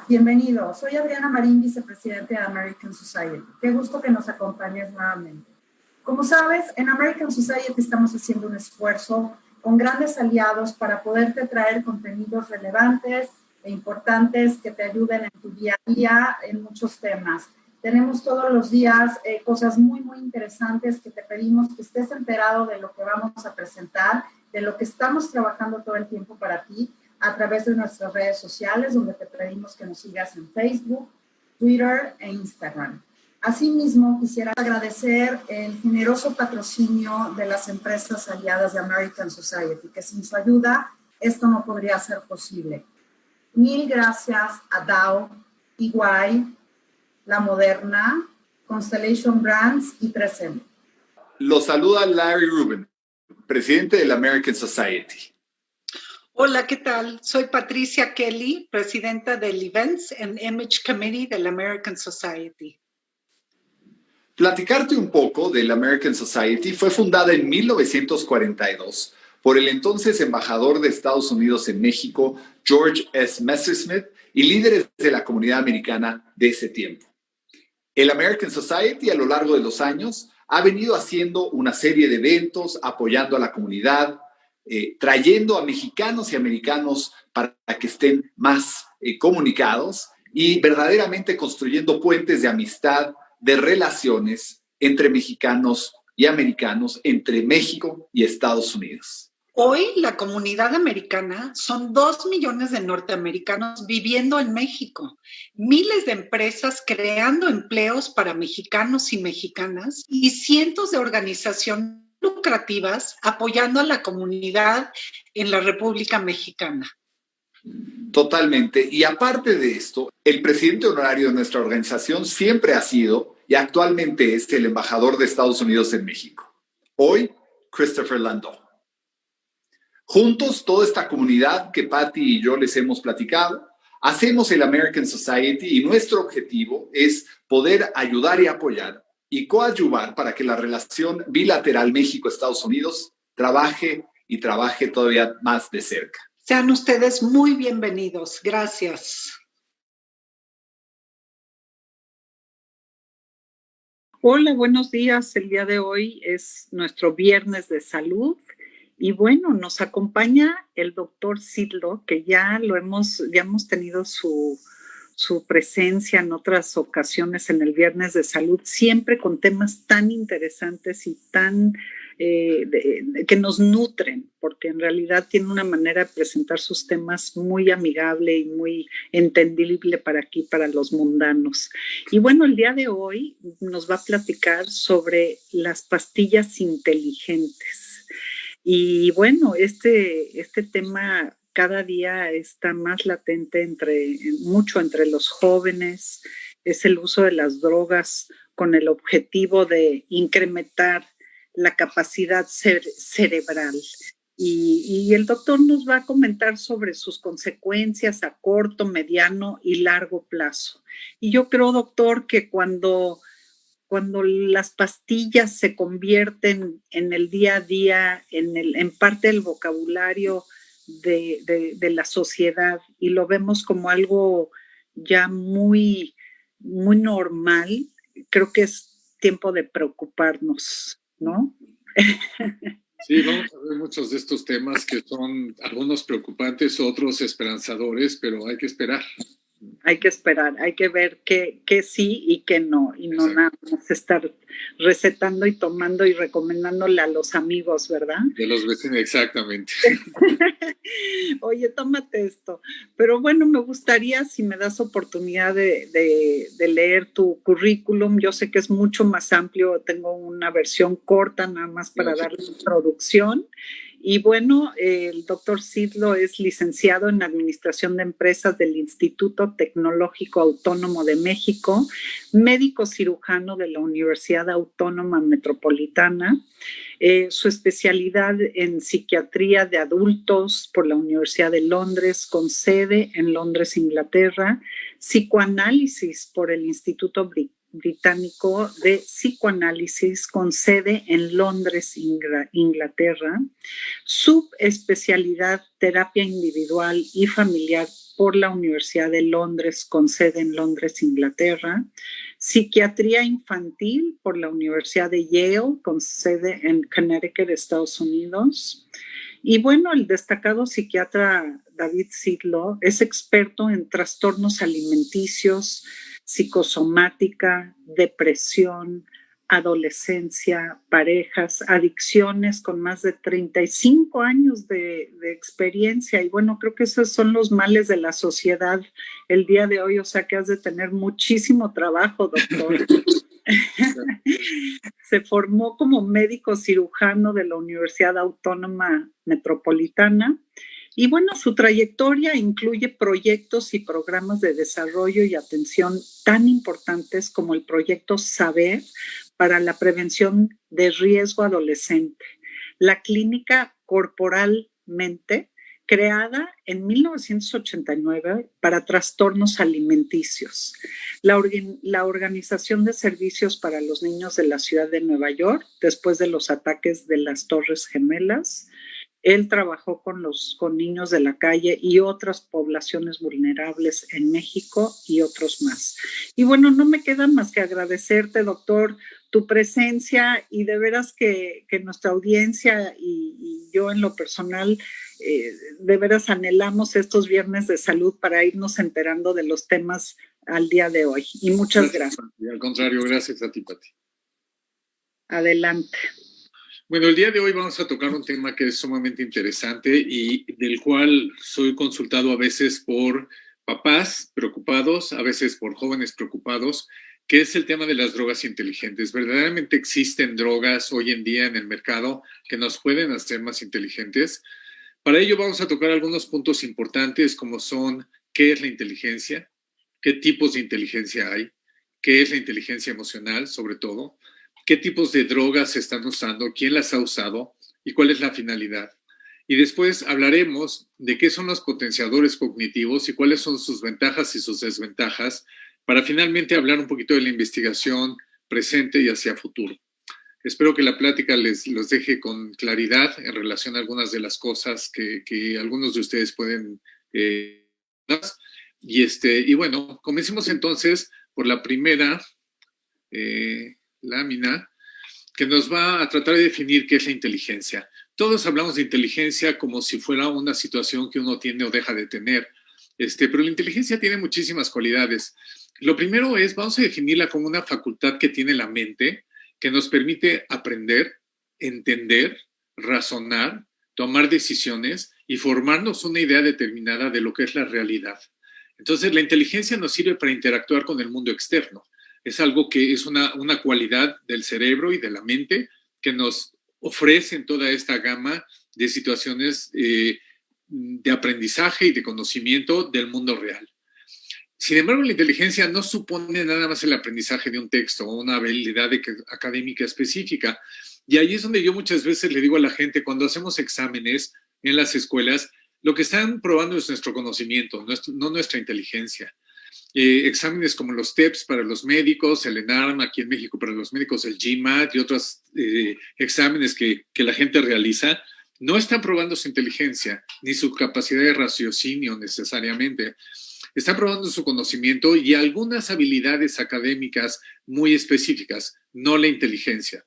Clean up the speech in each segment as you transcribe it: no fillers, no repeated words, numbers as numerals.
Bienvenido, soy Adriana Marín, vicepresidente de American Society. Qué gusto que nos acompañes nuevamente. Como sabes, en American Society estamos haciendo un esfuerzo con grandes aliados para poderte traer contenidos relevantes e importantes que te ayuden en tu día a día en muchos temas. Tenemos todos los días cosas muy interesantes que te pedimos que estés enterado de lo que vamos a presentar, de lo que estamos trabajando todo el tiempo para ti, a través de nuestras redes sociales, donde te pedimos que nos sigas en Facebook, Twitter e Instagram. Asimismo, quisiera agradecer el generoso patrocinio de las empresas aliadas de American Society, que sin su ayuda esto no podría ser posible. Mil gracias a Dow, EY, La Moderna, Constellation Brands y 3M. Los saluda Larry Rubin, presidente de la American Society. Hola, ¿qué tal? Soy Patricia Kelly, presidenta del Events and Image Committee de la American Society. Platicarte un poco de la American Society fue fundada en 1942 por el entonces embajador de Estados Unidos en México, George S. Messersmith, y líderes de la comunidad americana de ese tiempo. El American Society, a lo largo de los años, ha venido haciendo una serie de eventos, apoyando a la comunidad, trayendo a mexicanos y americanos para que estén más comunicados y verdaderamente construyendo puentes de amistad, de relaciones entre mexicanos y americanos, entre México y Estados Unidos. Hoy la comunidad americana son 2 millones de norteamericanos viviendo en México, miles de empresas creando empleos para mexicanos y mexicanas y cientos de organizaciones lucrativas apoyando a la comunidad en la República Mexicana. Totalmente. Y aparte de esto, el presidente honorario de nuestra organización siempre ha sido y actualmente es el embajador de Estados Unidos en México. Hoy, Christopher Landau. Juntos, toda esta comunidad que Patty y yo les hemos platicado, hacemos el American Society y nuestro objetivo es poder ayudar y apoyar y coadyuvar para que la relación bilateral México-Estados Unidos trabaje todavía más de cerca. Sean ustedes muy bienvenidos. Gracias. Hola, buenos días. El día de hoy es nuestro viernes de salud y bueno, nos acompaña el doctor Sidlo, que ya hemos tenido su presencia en otras ocasiones en el Viernes de Salud, siempre con temas tan interesantes y tan que nos nutren, porque en realidad tiene una manera de presentar sus temas muy amigable y muy entendible para aquí, para los mundanos. Y bueno, el día de hoy nos va a platicar sobre las pastillas inteligentes. Y bueno, este tema cada día está más latente mucho entre los jóvenes, es el uso de las drogas con el objetivo de incrementar la capacidad cerebral. Y el doctor nos va a comentar sobre sus consecuencias a corto, mediano y largo plazo. Y yo creo, doctor, que cuando las pastillas se convierten en el día a día, en parte del vocabulario de la sociedad y lo vemos como algo ya muy, muy normal, creo que es tiempo de preocuparnos, ¿no? Sí, vamos a ver muchos de estos temas que son algunos preocupantes, otros esperanzadores, pero hay que esperar. Hay que esperar, hay que ver qué sí y qué no, y no nada más estar recetando y tomando y recomendándole a los amigos, ¿verdad? De los vecinos, exactamente. Oye, tómate esto. Pero bueno, me gustaría, si me das oportunidad de leer tu currículum, yo sé que es mucho más amplio, tengo una versión corta nada más para darle introducción. Y bueno, el doctor Sidlo es licenciado en Administración de Empresas del Instituto Tecnológico Autónomo de México, médico cirujano de la Universidad Autónoma Metropolitana, su especialidad en psiquiatría de adultos por la Universidad de Londres, con sede en Londres, Inglaterra, psicoanálisis por el Instituto Británico de Psicoanálisis con sede en Londres, Inglaterra, subespecialidad terapia individual y familiar por la Universidad de Londres, con sede en Londres, Inglaterra. Psiquiatría infantil por la Universidad de Yale, con sede en Connecticut, Estados Unidos. Y bueno, el destacado psiquiatra David Sidlow es experto en trastornos alimenticios, psicosomática, depresión, adolescencia, parejas, adicciones, con más de 35 años de experiencia. Y bueno, creo que esos son los males de la sociedad el día de hoy, o sea que has de tener muchísimo trabajo, doctor. Se formó como médico cirujano de la Universidad Autónoma Metropolitana. Y bueno, su trayectoria incluye proyectos y programas de desarrollo y atención tan importantes como el proyecto Saber para la prevención de riesgo adolescente, la clínica Corporalmente, creada en 1989 para trastornos alimenticios, la Organización de Servicios para los Niños de la Ciudad de Nueva York, después de los ataques de las Torres Gemelas. Él trabajó con niños de la calle y otras poblaciones vulnerables en México y otros más. Y bueno, no me queda más que agradecerte, doctor, tu presencia, y de veras que nuestra audiencia y yo en lo personal de veras anhelamos estos viernes de salud para irnos enterando de los temas al día de hoy. Y muchas gracias. Al contrario, gracias a ti, Pati. Adelante. Bueno, el día de hoy vamos a tocar un tema que es sumamente interesante y del cual soy consultado a veces por papás preocupados, a veces por jóvenes preocupados, que es el tema de las drogas inteligentes. ¿Verdaderamente existen drogas hoy en día en el mercado que nos pueden hacer más inteligentes? Para ello vamos a tocar algunos puntos importantes como son qué es la inteligencia, qué tipos de inteligencia hay, qué es la inteligencia emocional sobre todo, qué tipos de drogas se están usando, quién las ha usado y cuál es la finalidad. Y después hablaremos de qué son los potenciadores cognitivos y cuáles son sus ventajas y sus desventajas para finalmente hablar un poquito de la investigación presente y hacia futuro. Espero que la plática los deje con claridad en relación a algunas de las cosas que algunos de ustedes pueden... Y bueno, comencemos entonces por la primera... lámina que nos va a tratar de definir qué es la inteligencia. Todos hablamos de inteligencia como si fuera una situación que uno tiene o deja de tener, pero la inteligencia tiene muchísimas cualidades. Lo primero es, vamos a definirla como una facultad que tiene la mente, que nos permite aprender, entender, razonar, tomar decisiones y formarnos una idea determinada de lo que es la realidad. Entonces, la inteligencia nos sirve para interactuar con el mundo externo. Es algo que es una cualidad del cerebro y de la mente que nos ofrecen toda esta gama de situaciones de aprendizaje y de conocimiento del mundo real. Sin embargo, la inteligencia no supone nada más el aprendizaje de un texto o una habilidad académica específica. Y ahí es donde yo muchas veces le digo a la gente, cuando hacemos exámenes en las escuelas, lo que están probando es nuestro conocimiento, no nuestra inteligencia. Exámenes como los TEPS para los médicos, el ENARM aquí en México para los médicos, el GMAT y otros exámenes que la gente realiza, no están probando su inteligencia ni su capacidad de raciocinio necesariamente. Están probando su conocimiento y algunas habilidades académicas muy específicas, no la inteligencia.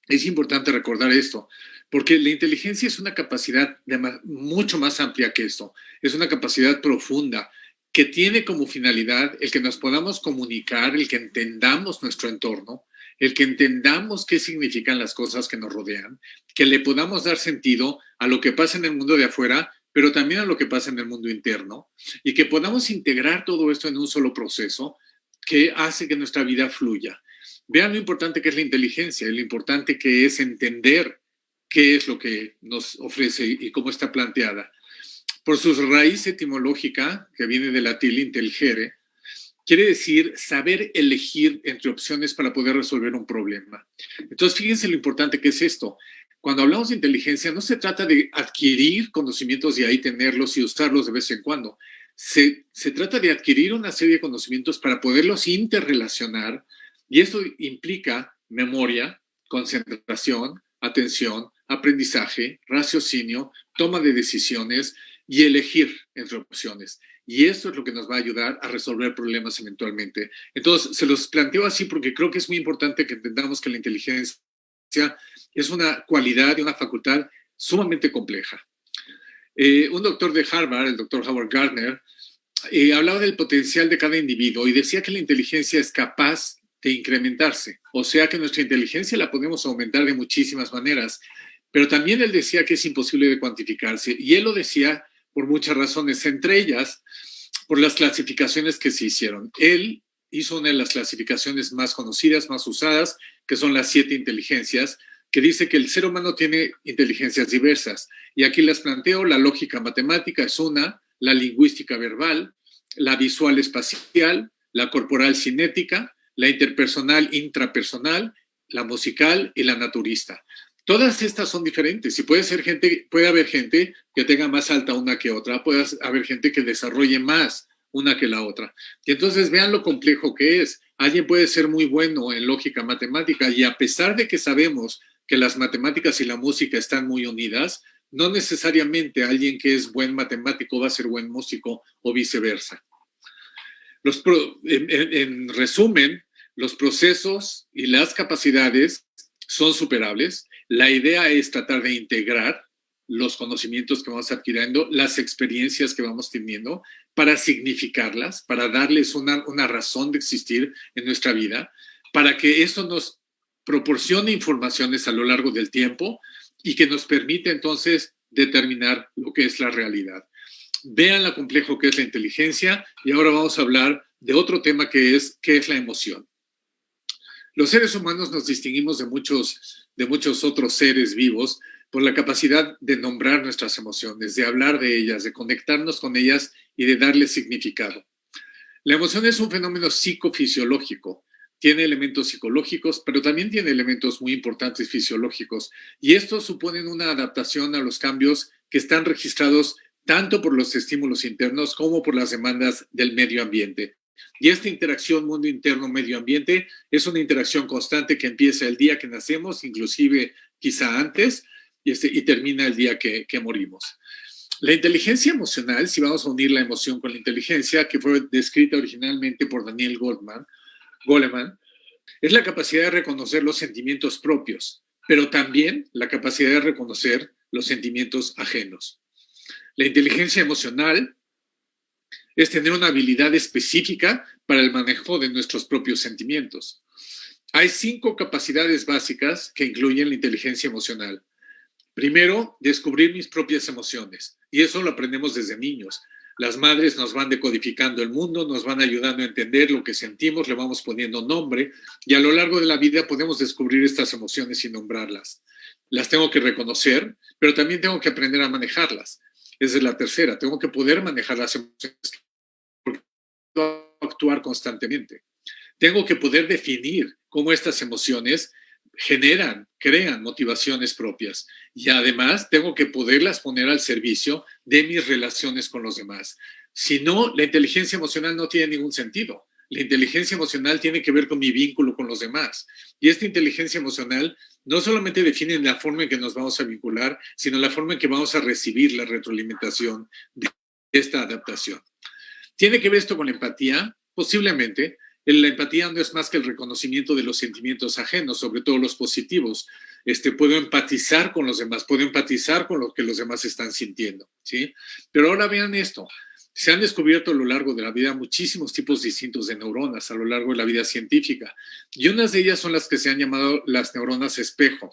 Es importante recordar esto, porque la inteligencia es una capacidad mucho más amplia que esto. Es una capacidad profunda que tiene como finalidad el que nos podamos comunicar, el que entendamos nuestro entorno, el que entendamos qué significan las cosas que nos rodean, que le podamos dar sentido a lo que pasa en el mundo de afuera, pero también a lo que pasa en el mundo interno, y que podamos integrar todo esto en un solo proceso que hace que nuestra vida fluya. Vean lo importante que es la inteligencia, lo importante que es entender qué es lo que nos ofrece y cómo está planteada. Por su raíz etimológica, que viene del latín intelligere, quiere decir saber elegir entre opciones para poder resolver un problema. Entonces, fíjense lo importante que es esto. Cuando hablamos de inteligencia, no se trata de adquirir conocimientos y ahí tenerlos y usarlos de vez en cuando. Se trata de adquirir una serie de conocimientos para poderlos interrelacionar, y esto implica memoria, concentración, atención, aprendizaje, raciocinio, toma de decisiones y elegir entre opciones. Y esto es lo que nos va a ayudar a resolver problemas eventualmente. Entonces, se los planteo así porque creo que es muy importante que entendamos que la inteligencia es una cualidad y una facultad sumamente compleja. Un doctor de Harvard, el doctor Howard Gardner, hablaba del potencial de cada individuo y decía que la inteligencia es capaz de incrementarse. O sea que nuestra inteligencia la podemos aumentar de muchísimas maneras. Pero también él decía que es imposible de cuantificarse. Y él lo decía por muchas razones, entre ellas por las clasificaciones que se hicieron. Él hizo una de las clasificaciones más conocidas, más usadas, que son las 7 inteligencias, que dice que el ser humano tiene inteligencias diversas. Y aquí las planteo: la lógica matemática es una, la lingüística verbal, la visual espacial, la corporal cinética, la interpersonal intrapersonal, la musical y la naturista. Todas estas son diferentes y puede haber gente que tenga más alta una que otra, puede haber gente que desarrolle más una que la otra. Y entonces vean lo complejo que es. Alguien puede ser muy bueno en lógica matemática y a pesar de que sabemos que las matemáticas y la música están muy unidas, no necesariamente alguien que es buen matemático va a ser buen músico o viceversa. En resumen, los procesos y las capacidades son superables. La idea es tratar de integrar los conocimientos que vamos adquiriendo, las experiencias que vamos teniendo, para significarlas, para darles una razón de existir en nuestra vida, para que eso nos proporcione informaciones a lo largo del tiempo y que nos permite entonces determinar lo que es la realidad. Vean lo complejo que es la inteligencia y ahora vamos a hablar de otro tema que es ¿qué es la emoción? Los seres humanos nos distinguimos de muchos otros seres vivos por la capacidad de nombrar nuestras emociones, de hablar de ellas, de conectarnos con ellas y de darles significado. La emoción es un fenómeno psicofisiológico. Tiene elementos psicológicos, pero también tiene elementos muy importantes fisiológicos. Y estos suponen una adaptación a los cambios que están registrados tanto por los estímulos internos como por las demandas del medio ambiente. Y esta interacción mundo interno-medio ambiente es una interacción constante que empieza el día que nacemos, inclusive quizá antes, y termina el día que morimos. La inteligencia emocional, si vamos a unir la emoción con la inteligencia, que fue descrita originalmente por Daniel Goleman, es la capacidad de reconocer los sentimientos propios, pero también la capacidad de reconocer los sentimientos ajenos. La inteligencia emocional es tener una habilidad específica para el manejo de nuestros propios sentimientos. Hay 5 capacidades básicas que incluyen la inteligencia emocional. Primero, descubrir mis propias emociones, y eso lo aprendemos desde niños. Las madres nos van decodificando el mundo, nos van ayudando a entender lo que sentimos, le vamos poniendo nombre, y a lo largo de la vida podemos descubrir estas emociones y nombrarlas. Las tengo que reconocer, pero también tengo que aprender a manejarlas. Esa es la tercera, tengo que poder manejar las emociones, porque tengo que actuar constantemente. Tengo que poder definir cómo estas emociones crean motivaciones propias. Y además tengo que poderlas poner al servicio de mis relaciones con los demás. Si no, la inteligencia emocional no tiene ningún sentido. La inteligencia emocional tiene que ver con mi vínculo con los demás. Y esta inteligencia emocional no solamente define la forma en que nos vamos a vincular, sino la forma en que vamos a recibir la retroalimentación de esta adaptación. ¿Tiene que ver esto con la empatía? Posiblemente. La empatía no es más que el reconocimiento de los sentimientos ajenos, sobre todo los positivos. Puedo empatizar con los demás, puedo empatizar con lo que los demás están sintiendo, ¿sí? Pero ahora vean esto. Se han descubierto a lo largo de la vida muchísimos tipos distintos de neuronas a lo largo de la vida científica. Y unas de ellas son las que se han llamado las neuronas espejo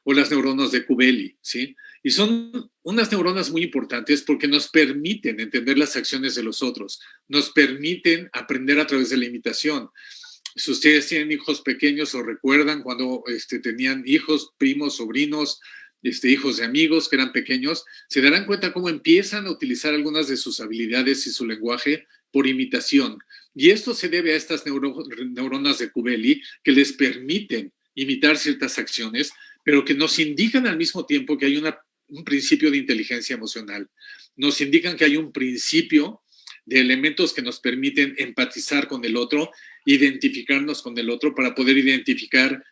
o las neuronas de Kubeli, ¿sí? Y son unas neuronas muy importantes porque nos permiten entender las acciones de los otros, nos permiten aprender a través de la imitación. Si ustedes tienen hijos pequeños o recuerdan cuando tenían hijos, primos, sobrinos, hijos de amigos que eran pequeños, se darán cuenta cómo empiezan a utilizar algunas de sus habilidades y su lenguaje por imitación. Y esto se debe a estas neuronas de Kubeli que les permiten imitar ciertas acciones, pero que nos indican al mismo tiempo que hay un principio de inteligencia emocional. Nos indican que hay un principio de elementos que nos permiten empatizar con el otro, identificarnos con el otro para poder identificar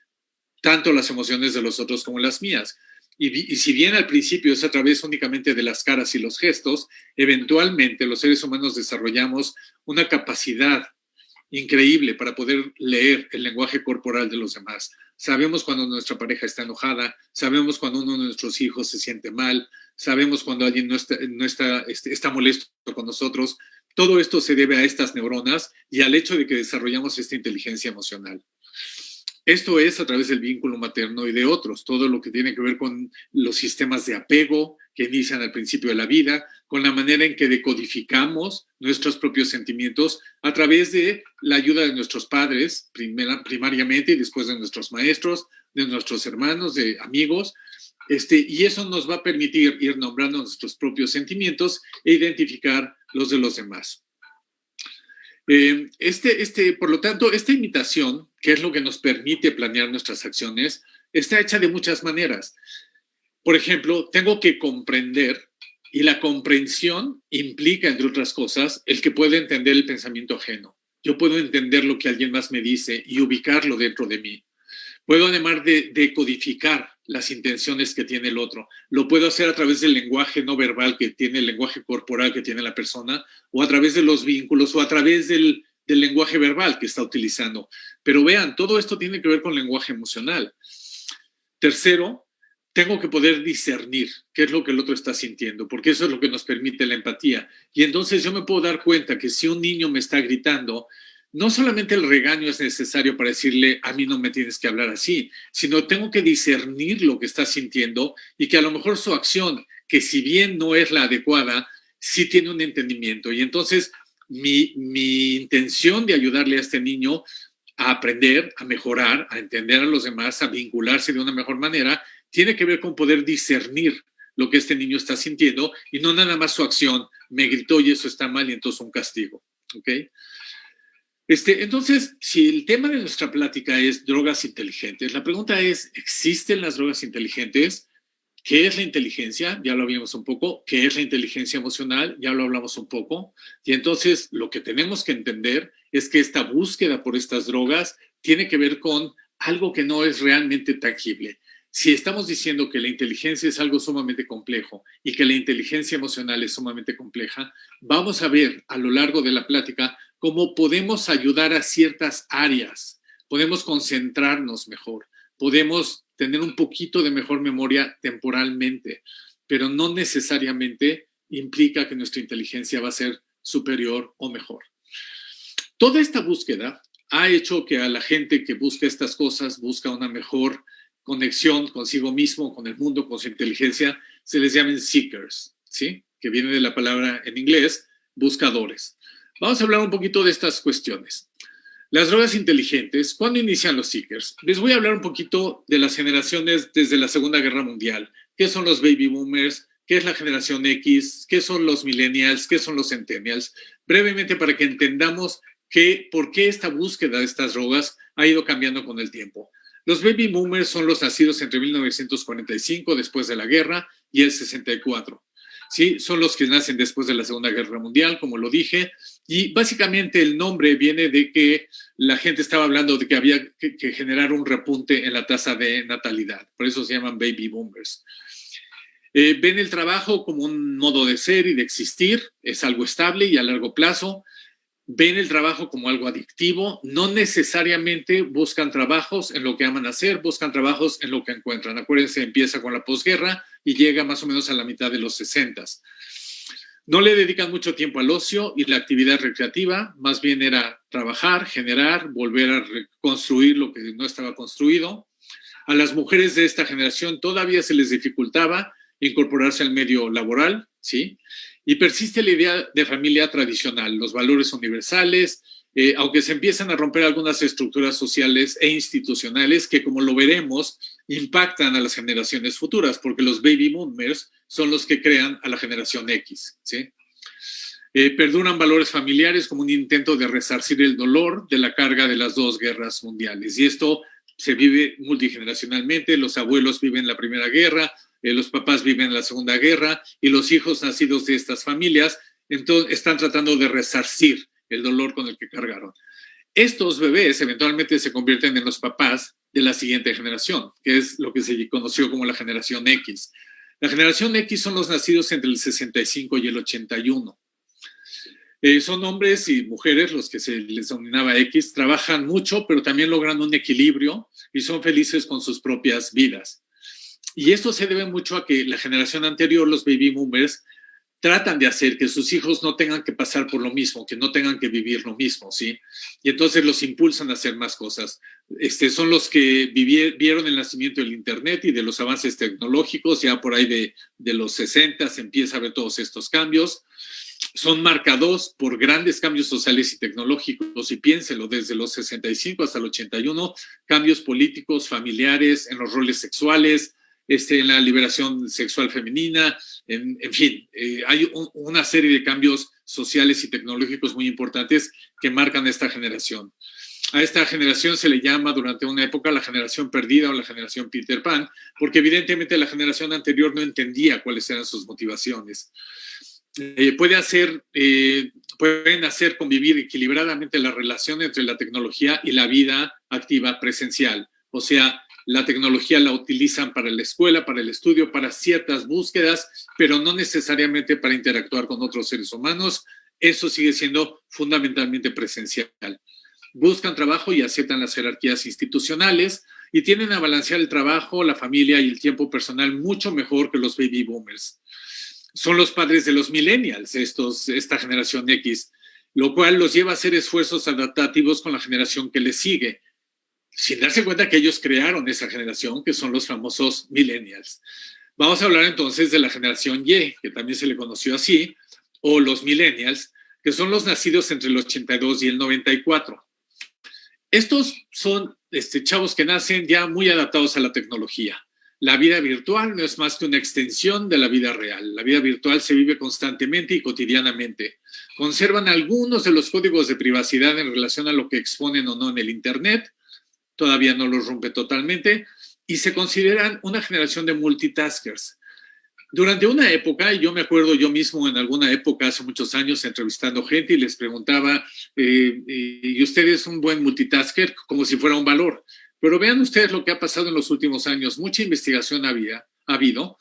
tanto las emociones de los otros como las mías. Y si bien al principio es a través únicamente de las caras y los gestos, eventualmente los seres humanos desarrollamos una capacidad increíble para poder leer el lenguaje corporal de los demás. Sabemos cuando nuestra pareja está enojada, sabemos cuando uno de nuestros hijos se siente mal, sabemos cuando alguien no está molesto con nosotros. Todo esto se debe a estas neuronas y al hecho de que desarrollamos esta inteligencia emocional. Esto es a través del vínculo materno y de otros, todo lo que tiene que ver con los sistemas de apego que inician al principio de la vida, con la manera en que decodificamos nuestros propios sentimientos a través de la ayuda de nuestros padres, primariamente, y después de nuestros maestros, de nuestros hermanos, de amigos, y eso nos va a permitir ir nombrando nuestros propios sentimientos e identificar los de los demás. Por lo tanto, esta imitación, que es lo que nos permite planear nuestras acciones, está hecha de muchas maneras. Por ejemplo, tengo que comprender, y la comprensión implica, entre otras cosas, el que pueda entender el pensamiento ajeno. Yo puedo entender lo que alguien más me dice y ubicarlo dentro de mí. Puedo además de codificar las intenciones que tiene el otro. Lo puedo hacer a través del lenguaje no verbal que tiene, el lenguaje corporal que tiene la persona, o a través de los vínculos, o a través del lenguaje verbal que está utilizando. Pero vean, todo esto tiene que ver con lenguaje emocional. Tercero, tengo que poder discernir qué es lo que el otro está sintiendo, porque eso es lo que nos permite la empatía. Y entonces yo me puedo dar cuenta que si un niño me está gritando, no solamente el regaño es necesario para decirle, a mí no me tienes que hablar así, sino tengo que discernir lo que está sintiendo y que a lo mejor su acción, que si bien no es la adecuada, sí tiene un entendimiento. Y entonces mi intención de ayudarle a este niño a aprender, a mejorar, a entender a los demás, a vincularse de una mejor manera, tiene que ver con poder discernir lo que este niño está sintiendo y no nada más su acción, me gritó y eso está mal y entonces un castigo. ¿Ok? Entonces, si el tema de nuestra plática es drogas inteligentes, la pregunta es, ¿existen las drogas inteligentes? ¿Qué es la inteligencia? Ya lo hablamos un poco. ¿Qué es la inteligencia emocional? Ya lo hablamos un poco. Y entonces, lo que tenemos que entender es que esta búsqueda por estas drogas tiene que ver con algo que no es realmente tangible. Si estamos diciendo que la inteligencia es algo sumamente complejo y que la inteligencia emocional es sumamente compleja, vamos a ver a lo largo de la plática cómo podemos ayudar a ciertas áreas, podemos concentrarnos mejor, podemos tener un poquito de mejor memoria temporalmente, pero no necesariamente implica que nuestra inteligencia va a ser superior o mejor. Toda esta búsqueda ha hecho que a la gente que busca estas cosas, busca una mejor conexión consigo mismo, con el mundo, con su inteligencia, se les llamen seekers, ¿sí? Que viene de la palabra en inglés, buscadores. Vamos a hablar un poquito de estas cuestiones. Las drogas inteligentes, ¿cuándo inician los seekers? Les voy a hablar un poquito de las generaciones desde la Segunda Guerra Mundial. ¿Qué son los baby boomers? ¿Qué es la generación X? ¿Qué son los millennials? ¿Qué son los centennials? Brevemente para que entendamos por qué esta búsqueda de estas drogas ha ido cambiando con el tiempo. Los baby boomers son los nacidos entre 1945, después de la guerra, y el 64. ¿Sí? Son los que nacen después de la Segunda Guerra Mundial, como lo dije, y básicamente el nombre viene de que la gente estaba hablando de que había que generar un repunte en la tasa de natalidad. Por eso se llaman baby boomers. Ven el trabajo como un modo de ser y de existir, es algo estable y a largo plazo. Ven el trabajo como algo adictivo, no necesariamente buscan trabajos en lo que aman hacer, buscan trabajos en lo que encuentran. Acuérdense, empieza con la posguerra y llega más o menos a la mitad de los 60s. No le dedican mucho tiempo al ocio y la actividad recreativa, más bien era trabajar, generar, volver a reconstruir lo que no estaba construido. A las mujeres de esta generación todavía se les dificultaba incorporarse al medio laboral, ¿sí? Y persiste la idea de familia tradicional, los valores universales, aunque se empiezan a romper algunas estructuras sociales e institucionales que, como lo veremos, impactan a las generaciones futuras, porque los baby boomers son los que crean a la generación X, ¿sí? Perduran valores familiares como un intento de resarcir el dolor de la carga de las dos guerras mundiales. Y esto se vive multigeneracionalmente, los abuelos viven la Primera Guerra, los papás viven la Segunda Guerra y los hijos nacidos de estas familias entonces están tratando de resarcir el dolor con el que cargaron. Estos bebés eventualmente se convierten en los papás de la siguiente generación, que es lo que se conoció como la generación X. La generación X son los nacidos entre el 65 y el 81. Son hombres y mujeres, los que se les denominaba X, trabajan mucho, pero también logran un equilibrio y son felices con sus propias vidas. Y esto se debe mucho a que la generación anterior, los baby boomers, tratan de hacer que sus hijos no tengan que pasar por lo mismo, que no tengan que vivir lo mismo, ¿sí? Y entonces los impulsan a hacer más cosas. Son los que vieron el nacimiento del Internet y de los avances tecnológicos, ya por ahí de los 60 se empieza a ver todos estos cambios. Son marcados por grandes cambios sociales y tecnológicos, y piénselo, desde los 65 hasta el 81, cambios políticos, familiares, en los roles sexuales, en la liberación sexual femenina, en fin, hay una serie de cambios sociales y tecnológicos muy importantes que marcan esta generación. A esta generación se le llama durante una época la generación perdida o la generación Peter Pan, porque evidentemente la generación anterior no entendía cuáles eran sus motivaciones. Pueden hacer convivir equilibradamente la relación entre la tecnología y la vida activa presencial. O sea, la tecnología la utilizan para la escuela, para el estudio, para ciertas búsquedas, pero no necesariamente para interactuar con otros seres humanos. Eso sigue siendo fundamentalmente presencial. Buscan trabajo y aceptan las jerarquías institucionales y tienden a balancear el trabajo, la familia y el tiempo personal mucho mejor que los baby boomers. Son los padres de los millennials, esta generación X, lo cual los lleva a hacer esfuerzos adaptativos con la generación que les sigue, sin darse cuenta que ellos crearon esa generación, que son los famosos millennials. Vamos a hablar entonces de la generación Y, que también se le conoció así, o los millennials, que son los nacidos entre el 82 y el 94. Estos son chavos que nacen ya muy adaptados a la tecnología. La vida virtual no es más que una extensión de la vida real. La vida virtual se vive constantemente y cotidianamente. Conservan algunos de los códigos de privacidad en relación a lo que exponen o no en el Internet. Todavía no los rompe totalmente, y se consideran una generación de multitaskers. Durante una época, y yo me acuerdo yo mismo en alguna época, hace muchos años, entrevistando gente y les preguntaba, ¿y usted es un buen multitasker? Como si fuera un valor. Pero vean ustedes lo que ha pasado en los últimos años. Mucha investigación ha habido,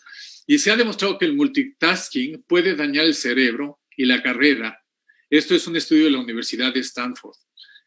y se ha demostrado que el multitasking puede dañar el cerebro y la carrera. Esto es un estudio de la Universidad de Stanford.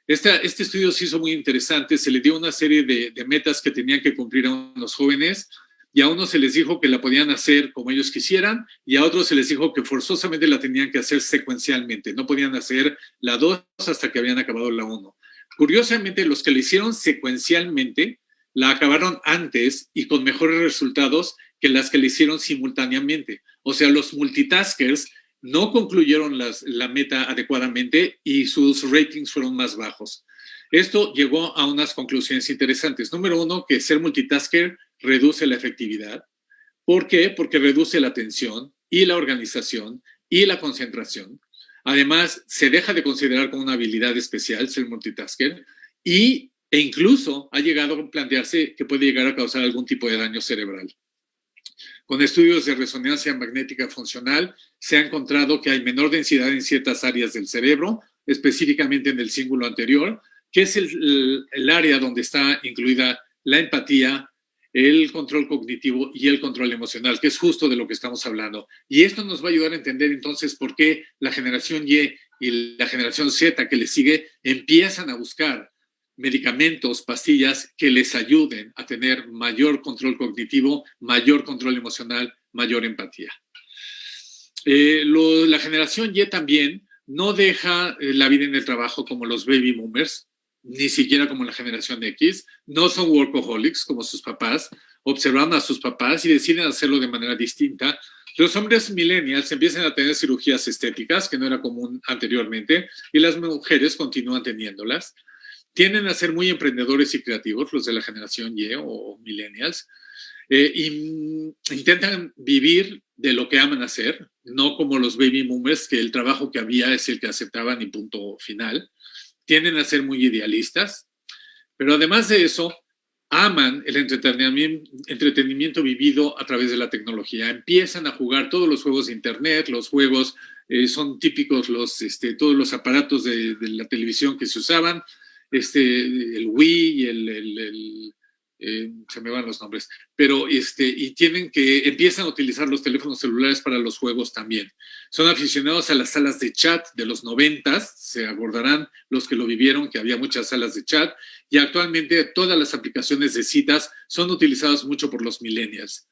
Este estudio se hizo muy interesante, se le dio una serie de metas que tenían que cumplir a unos jóvenes, y a unos se les dijo que la podían hacer como ellos quisieran, y a otros se les dijo que forzosamente la tenían que hacer secuencialmente, no podían hacer la 2 hasta que habían acabado la 1. Curiosamente, los que la hicieron secuencialmente la acabaron antes y con mejores resultados que las que la hicieron simultáneamente. O sea, los multitaskers no concluyeron la meta adecuadamente y sus ratings fueron más bajos. Esto llegó a unas conclusiones interesantes. Número 1, que ser multitasker reduce la efectividad. ¿Por qué? Porque reduce la atención y la organización y la concentración. Además, se deja de considerar como una habilidad especial ser multitasker e incluso ha llegado a plantearse que puede llegar a causar algún tipo de daño cerebral. Con estudios de resonancia magnética funcional se ha encontrado que hay menor densidad en ciertas áreas del cerebro, específicamente en el cíngulo anterior, que es el área donde está incluida la empatía, el control cognitivo y el control emocional, que es justo de lo que estamos hablando. Y esto nos va a ayudar a entender entonces por qué la generación Y y la generación Z que le sigue empiezan a buscar medicamentos, pastillas que les ayuden a tener mayor control cognitivo, mayor control emocional, mayor empatía. La generación Y también no deja la vida en el trabajo como los baby boomers, ni siquiera como la generación X, no son workaholics como sus papás, observan a sus papás y deciden hacerlo de manera distinta. Los hombres millennials empiezan a tener cirugías estéticas, que no era común anteriormente, y las mujeres continúan teniéndolas. Tienden a ser muy emprendedores y creativos, los de la generación Y o millennials, intentan vivir de lo que aman hacer, no como los baby boomers, que el trabajo que había es el que aceptaban y punto final. Tienden a ser muy idealistas, pero además de eso, aman el entretenimiento vivido a través de la tecnología. Empiezan a jugar todos los juegos de internet, los juegos son típicos, todos los aparatos de la televisión que se usaban, el Wii y se me van los nombres, pero y empiezan a utilizar los teléfonos celulares para los juegos también. Son aficionados a las salas de chat de los 90s, se acordarán los que lo vivieron, que había muchas salas de chat, y actualmente todas las aplicaciones de citas son utilizadas mucho por los millennials.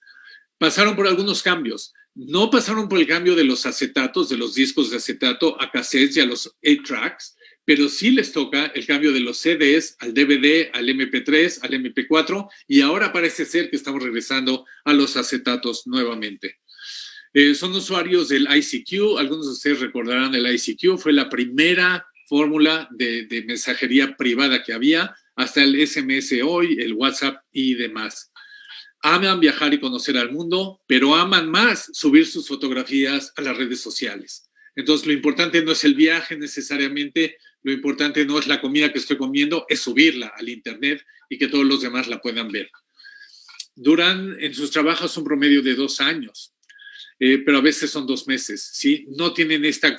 Pasaron por algunos cambios. No pasaron por el cambio de los acetatos, de los discos de acetato a cassettes y a los 8-tracks, pero sí les toca el cambio de los CDs al DVD, al MP3, al MP4, y ahora parece ser que estamos regresando a los acetatos nuevamente. Son usuarios del ICQ, algunos de ustedes recordarán el ICQ, fue la primera fórmula de mensajería privada que había, hasta el SMS hoy, el WhatsApp y demás. Aman viajar y conocer al mundo, pero aman más subir sus fotografías a las redes sociales. Entonces, lo importante no es el viaje necesariamente, lo importante no es la comida que estoy comiendo, es subirla al internet y que todos los demás la puedan ver. Duran en sus trabajos un promedio de 2 años, pero a veces son 2 meses, ¿sí? No tienen este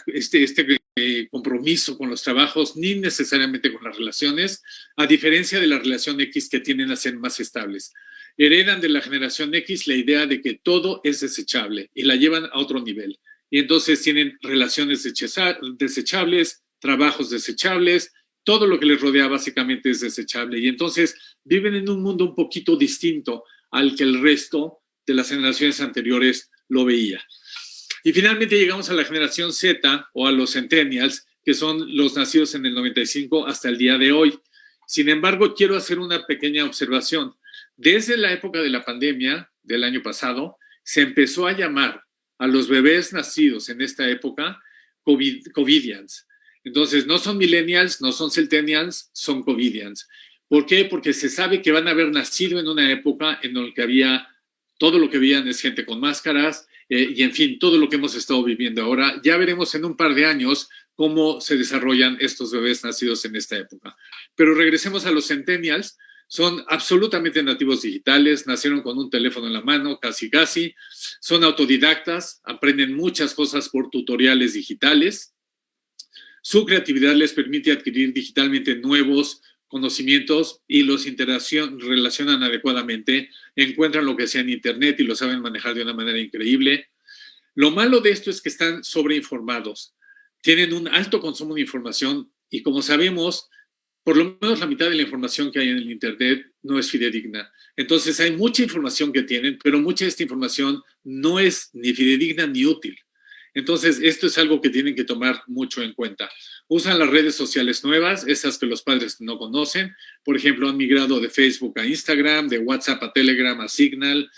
compromiso con los trabajos ni necesariamente con las relaciones, a diferencia de la relación X que tienden a ser más estables. Heredan de la generación X la idea de que todo es desechable y la llevan a otro nivel. Y entonces tienen relaciones desechables, trabajos desechables, todo lo que les rodea básicamente es desechable. Y entonces viven en un mundo un poquito distinto al que el resto de las generaciones anteriores lo veía. Y finalmente llegamos a la generación Z o a los centennials, que son los nacidos en el 95 hasta el día de hoy. Sin embargo, quiero hacer una pequeña observación. Desde la época de la pandemia del año pasado, se empezó a llamar a los bebés nacidos en esta época Covidians. Entonces, no son millennials, no son centennials, son Covidians. ¿Por qué? Porque se sabe que van a haber nacido en una época en la que había, todo lo que veían es gente con máscaras, y en fin, todo lo que hemos estado viviendo ahora. Ya veremos en un par de años cómo se desarrollan estos bebés nacidos en esta época. Pero regresemos a los centennials. Son absolutamente nativos digitales, nacieron con un teléfono en la mano, casi. Son autodidactas, aprenden muchas cosas por tutoriales digitales. Su creatividad les permite adquirir digitalmente nuevos conocimientos y los relacionan adecuadamente, encuentran lo que sea en Internet y lo saben manejar de una manera increíble. Lo malo de esto es que están sobreinformados, tienen un alto consumo de información y, como sabemos, por lo menos la mitad de la información que hay en el Internet no es fidedigna. Entonces hay mucha información que tienen, pero mucha de esta información no es ni fidedigna ni útil. Entonces esto es algo que tienen que tomar mucho en cuenta. Usan las redes sociales nuevas, esas que los padres no conocen. Por ejemplo, han migrado de Facebook a Instagram, de WhatsApp a Telegram, a Signal,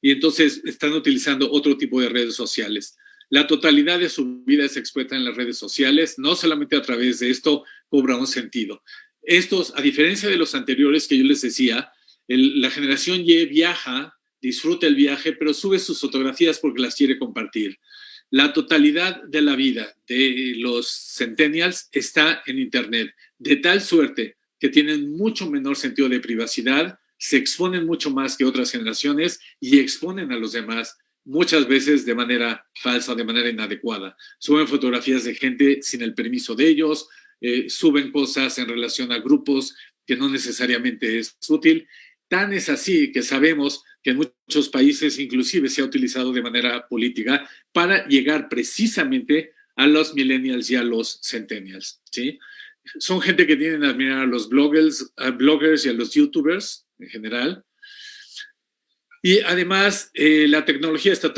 y entonces están utilizando otro tipo de redes sociales. La totalidad de su vida se expuesta en las redes sociales, no solamente a través de esto cobra un sentido. Estos, a diferencia de los anteriores que yo les decía, la generación Y viaja, disfruta el viaje, pero sube sus fotografías porque las quiere compartir. La totalidad de la vida de los centennials está en Internet, de tal suerte que tienen mucho menor sentido de privacidad, se exponen mucho más que otras generaciones y exponen a los demás muchas veces de manera falsa, de manera inadecuada. Suben fotografías de gente sin el permiso de ellos, suben cosas en relación a grupos que no necesariamente es útil. Tan es así que sabemos que en muchos países inclusive se ha utilizado de manera política para llegar precisamente a los millennials y a los centennials, ¿sí? Son gente que tienden a admirar a los bloggers y a los youtubers en general. Y además, la tecnología está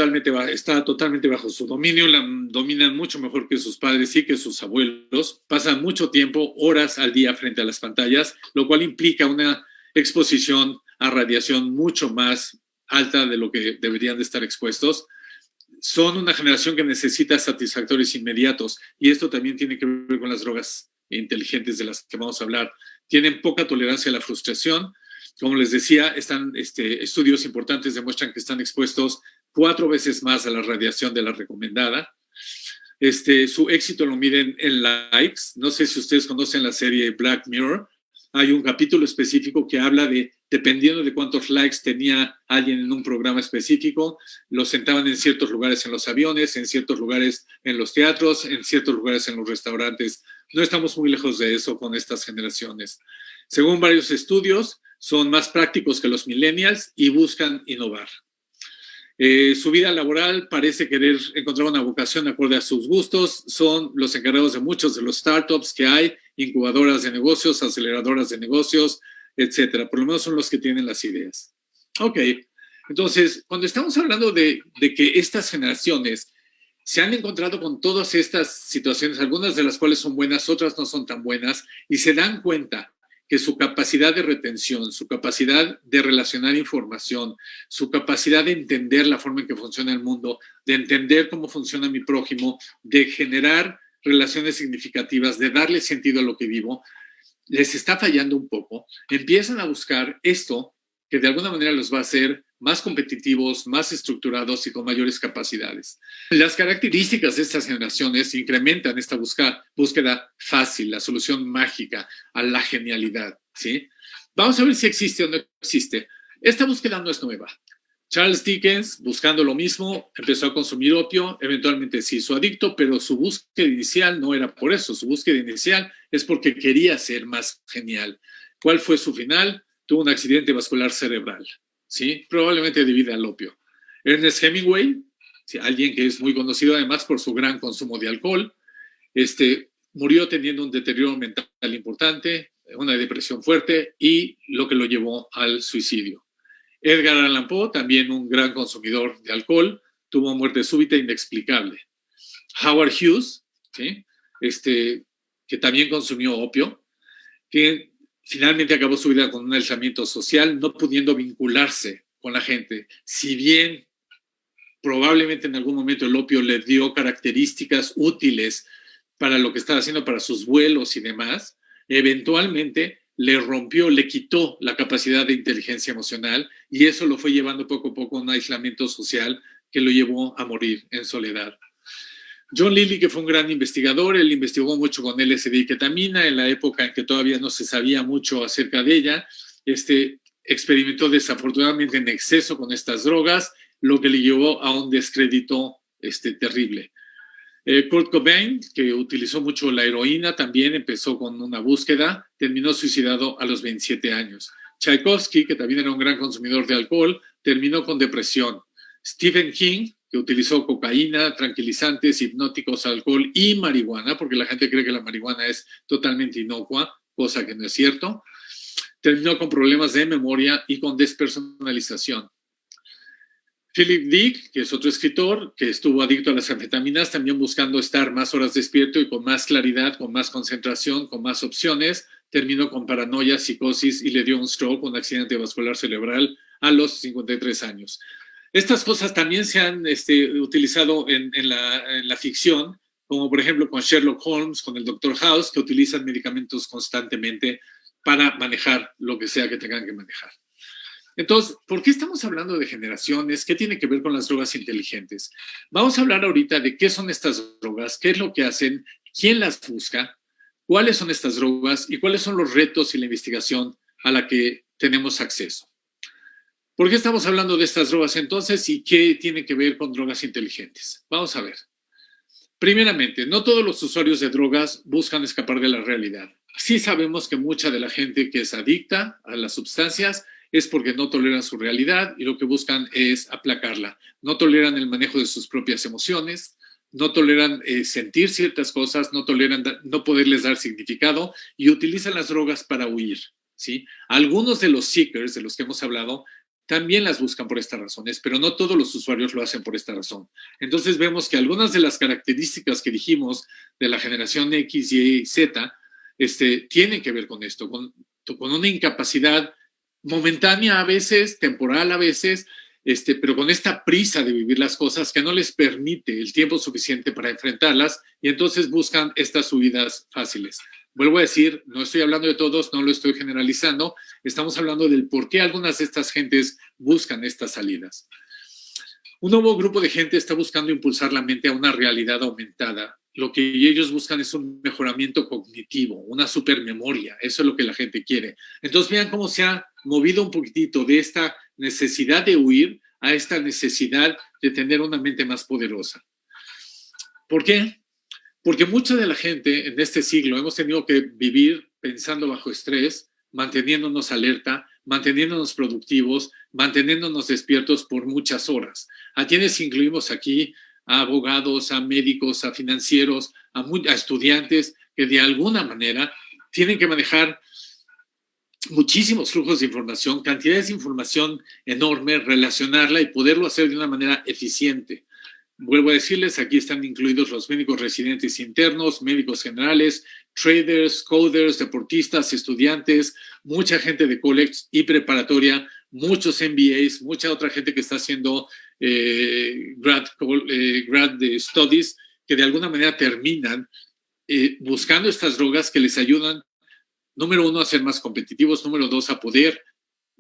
totalmente bajo su dominio, la dominan mucho mejor que sus padres y que sus abuelos. Pasan mucho tiempo, horas al día frente a las pantallas, lo cual implica una exposición a radiación mucho más alta de lo que deberían de estar expuestos. Son una generación que necesita satisfactores inmediatos y esto también tiene que ver con las drogas inteligentes de las que vamos a hablar. Tienen poca tolerancia a la frustración. Como les decía, estudios importantes demuestran que están expuestos 4 veces más a la radiación de la recomendada. Su éxito lo miden en likes. No sé si ustedes conocen la serie Black Mirror. Hay un capítulo específico que habla de, dependiendo de cuántos likes tenía alguien en un programa específico, lo sentaban en ciertos lugares en los aviones, en ciertos lugares en los teatros, en ciertos lugares en los restaurantes. No estamos muy lejos de eso con estas generaciones. Según varios estudios, son más prácticos que los millennials y buscan innovar. Su vida laboral parece querer encontrar una vocación acorde a sus gustos. Son los encargados de muchos de los startups que hay, incubadoras de negocios, aceleradoras de negocios, etcétera. Por lo menos son los que tienen las ideas. Ok, entonces, cuando estamos hablando de que estas generaciones se han encontrado con todas estas situaciones, algunas de las cuales son buenas, otras no son tan buenas, y se dan cuenta que su capacidad de retención, su capacidad de relacionar información, su capacidad de entender la forma en que funciona el mundo, de entender cómo funciona mi prójimo, de generar relaciones significativas, de darle sentido a lo que vivo, les está fallando un poco. Empiezan a buscar esto que de alguna manera los va a hacer más competitivos, más estructurados y con mayores capacidades. Las características de estas generaciones incrementan esta búsqueda fácil, la solución mágica a la genialidad, ¿sí? Vamos a ver si existe o no existe. Esta búsqueda no es nueva. Charles Dickens, buscando lo mismo, empezó a consumir opio, eventualmente se hizo adicto, pero su búsqueda inicial no era por eso. Su búsqueda inicial es porque quería ser más genial. ¿Cuál fue su final? Tuvo un accidente vascular cerebral, ¿sí? Probablemente debido al opio. Ernest Hemingway, ¿sí? Alguien que es muy conocido además por su gran consumo de alcohol, murió teniendo un deterioro mental importante, una depresión fuerte y lo que lo llevó al suicidio. Edgar Allan Poe, también un gran consumidor de alcohol, tuvo muerte súbita e inexplicable. Howard Hughes, ¿sí? Que también consumió opio, que finalmente acabó su vida con un aislamiento social, no pudiendo vincularse con la gente. Si bien probablemente en algún momento el opio le dio características útiles para lo que estaba haciendo, para sus vuelos y demás, eventualmente le rompió, le quitó la capacidad de inteligencia emocional y eso lo fue llevando poco a poco a un aislamiento social que lo llevó a morir en soledad. John Lilly, que fue un gran investigador, él investigó mucho con LSD y ketamina en la época en que todavía no se sabía mucho acerca de ella. Experimentó desafortunadamente en exceso con estas drogas, lo que le llevó a un descrédito terrible. Kurt Cobain, que utilizó mucho la heroína, también empezó con una búsqueda, terminó suicidado a los 27 años. Tchaikovsky, que también era un gran consumidor de alcohol, terminó con depresión. Stephen King, que utilizó cocaína, tranquilizantes, hipnóticos, alcohol y marihuana, porque la gente cree que la marihuana es totalmente inocua, cosa que no es cierto, terminó con problemas de memoria y con despersonalización. Philip Dick, que es otro escritor, que estuvo adicto a las anfetaminas, también buscando estar más horas despierto y con más claridad, con más concentración, con más opciones, terminó con paranoia, psicosis y le dio un stroke, un accidente vascular cerebral a los 53 años. Estas cosas también se han utilizado en la ficción, como por ejemplo con Sherlock Holmes, con el Dr. House, que utilizan medicamentos constantemente para manejar lo que sea que tengan que manejar. Entonces, ¿por qué estamos hablando de generaciones? ¿Qué tiene que ver con las drogas inteligentes? Vamos a hablar ahorita de qué son estas drogas, qué es lo que hacen, quién las busca, cuáles son estas drogas y cuáles son los retos y la investigación a la que tenemos acceso. ¿Por qué estamos hablando de estas drogas entonces y qué tiene que ver con drogas inteligentes? Vamos a ver. Primeramente, no todos los usuarios de drogas buscan escapar de la realidad. Sí sabemos que mucha de la gente que es adicta a las sustancias es porque no toleran su realidad y lo que buscan es aplacarla. No toleran el manejo de sus propias emociones, no toleran sentir ciertas cosas, no toleran no poderles dar significado y utilizan las drogas para huir, ¿sí? Algunos de los seekers de los que hemos hablado también las buscan por estas razones, pero no todos los usuarios lo hacen por esta razón. Entonces vemos que algunas de las características que dijimos de la generación X, Y, Z tienen que ver con esto, con una incapacidad momentánea a veces, temporal a veces, pero con esta prisa de vivir las cosas que no les permite el tiempo suficiente para enfrentarlas y entonces buscan estas huidas fáciles. Vuelvo a decir, no estoy hablando de todos, no lo estoy generalizando, estamos hablando del por qué algunas de estas gentes buscan estas salidas. Un nuevo grupo de gente está buscando impulsar la mente a una realidad aumentada. Lo que ellos buscan es un mejoramiento cognitivo, una supermemoria. Eso es lo que la gente quiere. Entonces vean cómo se ha movido un poquitito de esta necesidad de huir a esta necesidad de tener una mente más poderosa. ¿Por qué? Porque mucha de la gente en este siglo hemos tenido que vivir pensando bajo estrés, manteniéndonos alerta, manteniéndonos productivos, manteniéndonos despiertos por muchas horas. A quienes incluimos aquí, a abogados, a médicos, a financieros, a estudiantes que de alguna manera tienen que manejar muchísimos flujos de información, cantidades de información enorme, relacionarla y poderlo hacer de una manera eficiente. Vuelvo a decirles, aquí están incluidos los médicos residentes internos, médicos generales, traders, coders, deportistas, estudiantes, mucha gente de college y preparatoria, muchos MBAs, mucha otra gente que está haciendo grad studies, que de alguna manera terminan buscando estas drogas que les ayudan, número uno, a ser más competitivos, número dos, a poder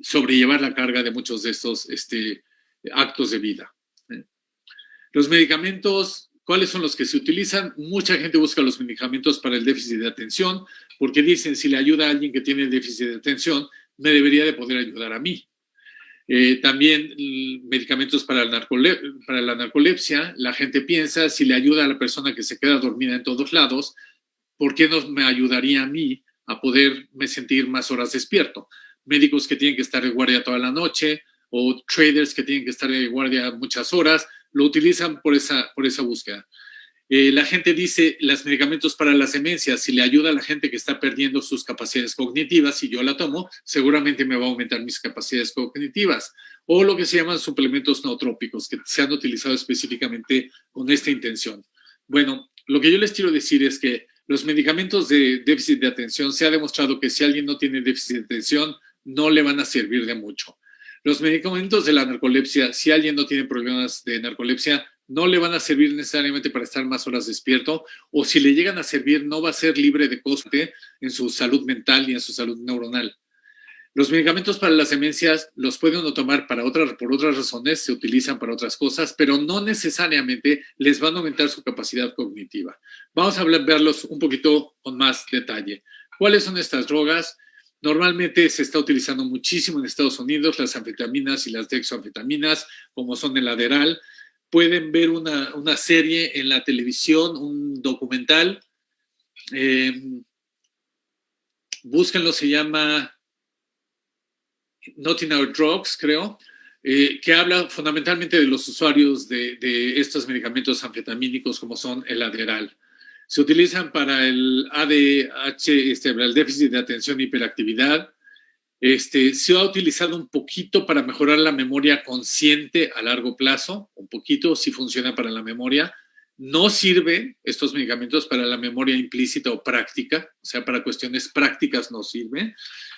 sobrellevar la carga de muchos de estos actos de vida. Los medicamentos, ¿cuáles son los que se utilizan? Mucha gente busca los medicamentos para el déficit de atención porque dicen, si le ayuda a alguien que tiene déficit de atención, me debería de poder ayudar a mí. También medicamentos para la narcolepsia. La gente piensa, si le ayuda a la persona que se queda dormida en todos lados, ¿por qué no me ayudaría a mí a poderme sentir más horas despierto? Médicos que tienen que estar de guardia toda la noche o traders que tienen que estar de guardia muchas horas, lo utilizan por esa búsqueda. La gente dice, los medicamentos para las demencias, si le ayuda a la gente que está perdiendo sus capacidades cognitivas, si yo la tomo, seguramente me va a aumentar mis capacidades cognitivas. O lo que se llaman suplementos nootrópicos, que se han utilizado específicamente con esta intención. Bueno, lo que yo les quiero decir es que los medicamentos de déficit de atención, se ha demostrado que si alguien no tiene déficit de atención, no le van a servir de mucho. Los medicamentos de la narcolepsia, si alguien no tiene problemas de narcolepsia, no le van a servir necesariamente para estar más horas despierto, o si le llegan a servir, no va a ser libre de coste en su salud mental y en su salud neuronal. Los medicamentos para las demencias los puede uno tomar por otras razones, se utilizan para otras cosas, pero no necesariamente les van a aumentar su capacidad cognitiva. Vamos a verlos un poquito con más detalle. ¿Cuáles son estas drogas? Normalmente se está utilizando muchísimo en Estados Unidos las anfetaminas y las dexoanfetaminas, como son el Adderall. Pueden ver una serie en la televisión, un documental. Búsquenlo, se llama Not in Our Drugs, creo, que habla fundamentalmente de los usuarios de estos medicamentos anfetamínicos como son el Adderall. Se utilizan para el ADH, para el déficit de atención e hiperactividad. Se ha utilizado un poquito para mejorar la memoria consciente a largo plazo, un poquito, sí funciona para la memoria. No sirven estos medicamentos para la memoria implícita o práctica, o sea, para cuestiones prácticas no sirve.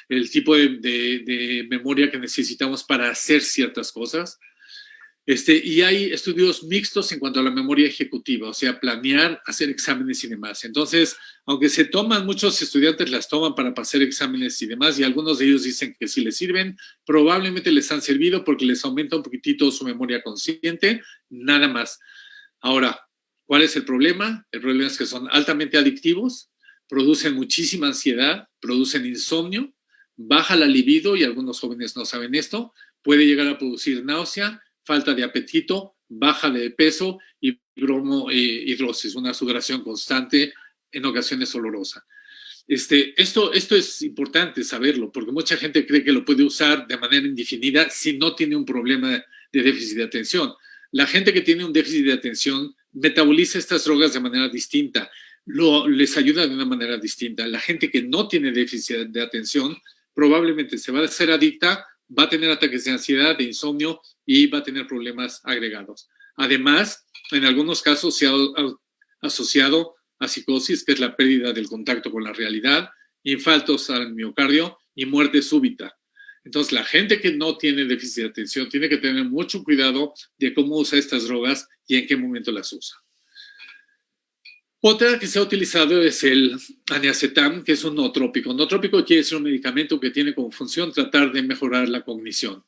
El tipo de memoria que necesitamos para hacer ciertas cosas. Y hay estudios mixtos en cuanto a la memoria ejecutiva, o sea, planear, hacer exámenes y demás. Entonces, aunque se toman, muchos estudiantes las toman para pasar exámenes y demás, y algunos de ellos dicen que si les sirven, probablemente les han servido porque les aumenta un poquitito su memoria consciente, nada más. Ahora, ¿cuál es el problema? El problema es que son altamente adictivos, producen muchísima ansiedad, producen insomnio, baja la libido, y algunos jóvenes no saben esto, puede llegar a producir náusea, falta de apetito, baja de peso y bromohidrosis, una sudoración constante, en ocasiones olorosa. Esto es importante saberlo, porque mucha gente cree que lo puede usar de manera indefinida si no tiene un problema de déficit de atención. La gente que tiene un déficit de atención metaboliza estas drogas de manera distinta, les ayuda de una manera distinta. La gente que no tiene déficit de atención probablemente se va a hacer adicta, va a tener ataques de ansiedad, de insomnio y va a tener problemas agregados. Además, en algunos casos se ha asociado a psicosis, que es la pérdida del contacto con la realidad, infartos al miocardio y muerte súbita. Entonces, la gente que no tiene déficit de atención tiene que tener mucho cuidado de cómo usa estas drogas y en qué momento las usa. Otra que se ha utilizado es el aniacetam, que es un nootrópico. Nootrópico quiere decir un medicamento que tiene como función tratar de mejorar la cognición.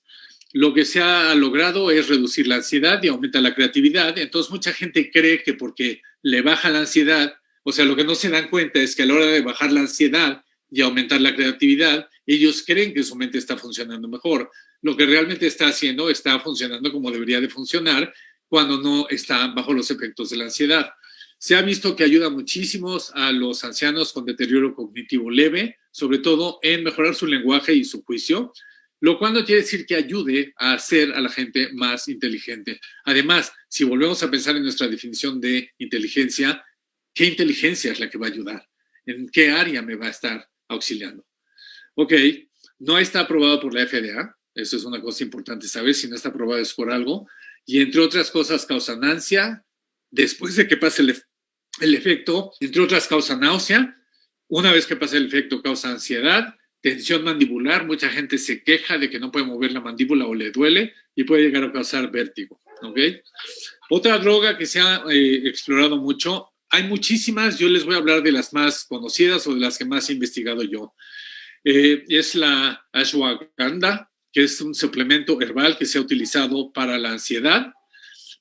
Lo que se ha logrado es reducir la ansiedad y aumenta la creatividad. Entonces, mucha gente cree que porque le baja la ansiedad, o sea, lo que no se dan cuenta es que a la hora de bajar la ansiedad y aumentar la creatividad, ellos creen que su mente está funcionando mejor. Lo que realmente está haciendo está funcionando como debería de funcionar cuando no está bajo los efectos de la ansiedad. Se ha visto que ayuda muchísimo a los ancianos con deterioro cognitivo leve, sobre todo en mejorar su lenguaje y su juicio. lo cual no quiere decir que ayude a hacer a la gente más inteligente. Además, si volvemos a pensar en nuestra definición de inteligencia, ¿qué inteligencia es la que va a ayudar? ¿En qué área me va a estar auxiliando? Ok, no está aprobado por la FDA, eso es una cosa importante saber, si no está aprobado es por algo, y entre otras cosas causan ansia, después de que pase el efecto, entre otras causa náusea, una vez que pasa el efecto causa ansiedad, tensión mandibular, mucha gente se queja de que no puede mover la mandíbula o le duele y puede llegar a causar vértigo, ¿ok? Otra droga que se ha explorado mucho, hay muchísimas, yo les voy a hablar de las más conocidas o de las que más he investigado yo. Es la ashwagandha, que es un suplemento herbal que se ha utilizado para la ansiedad,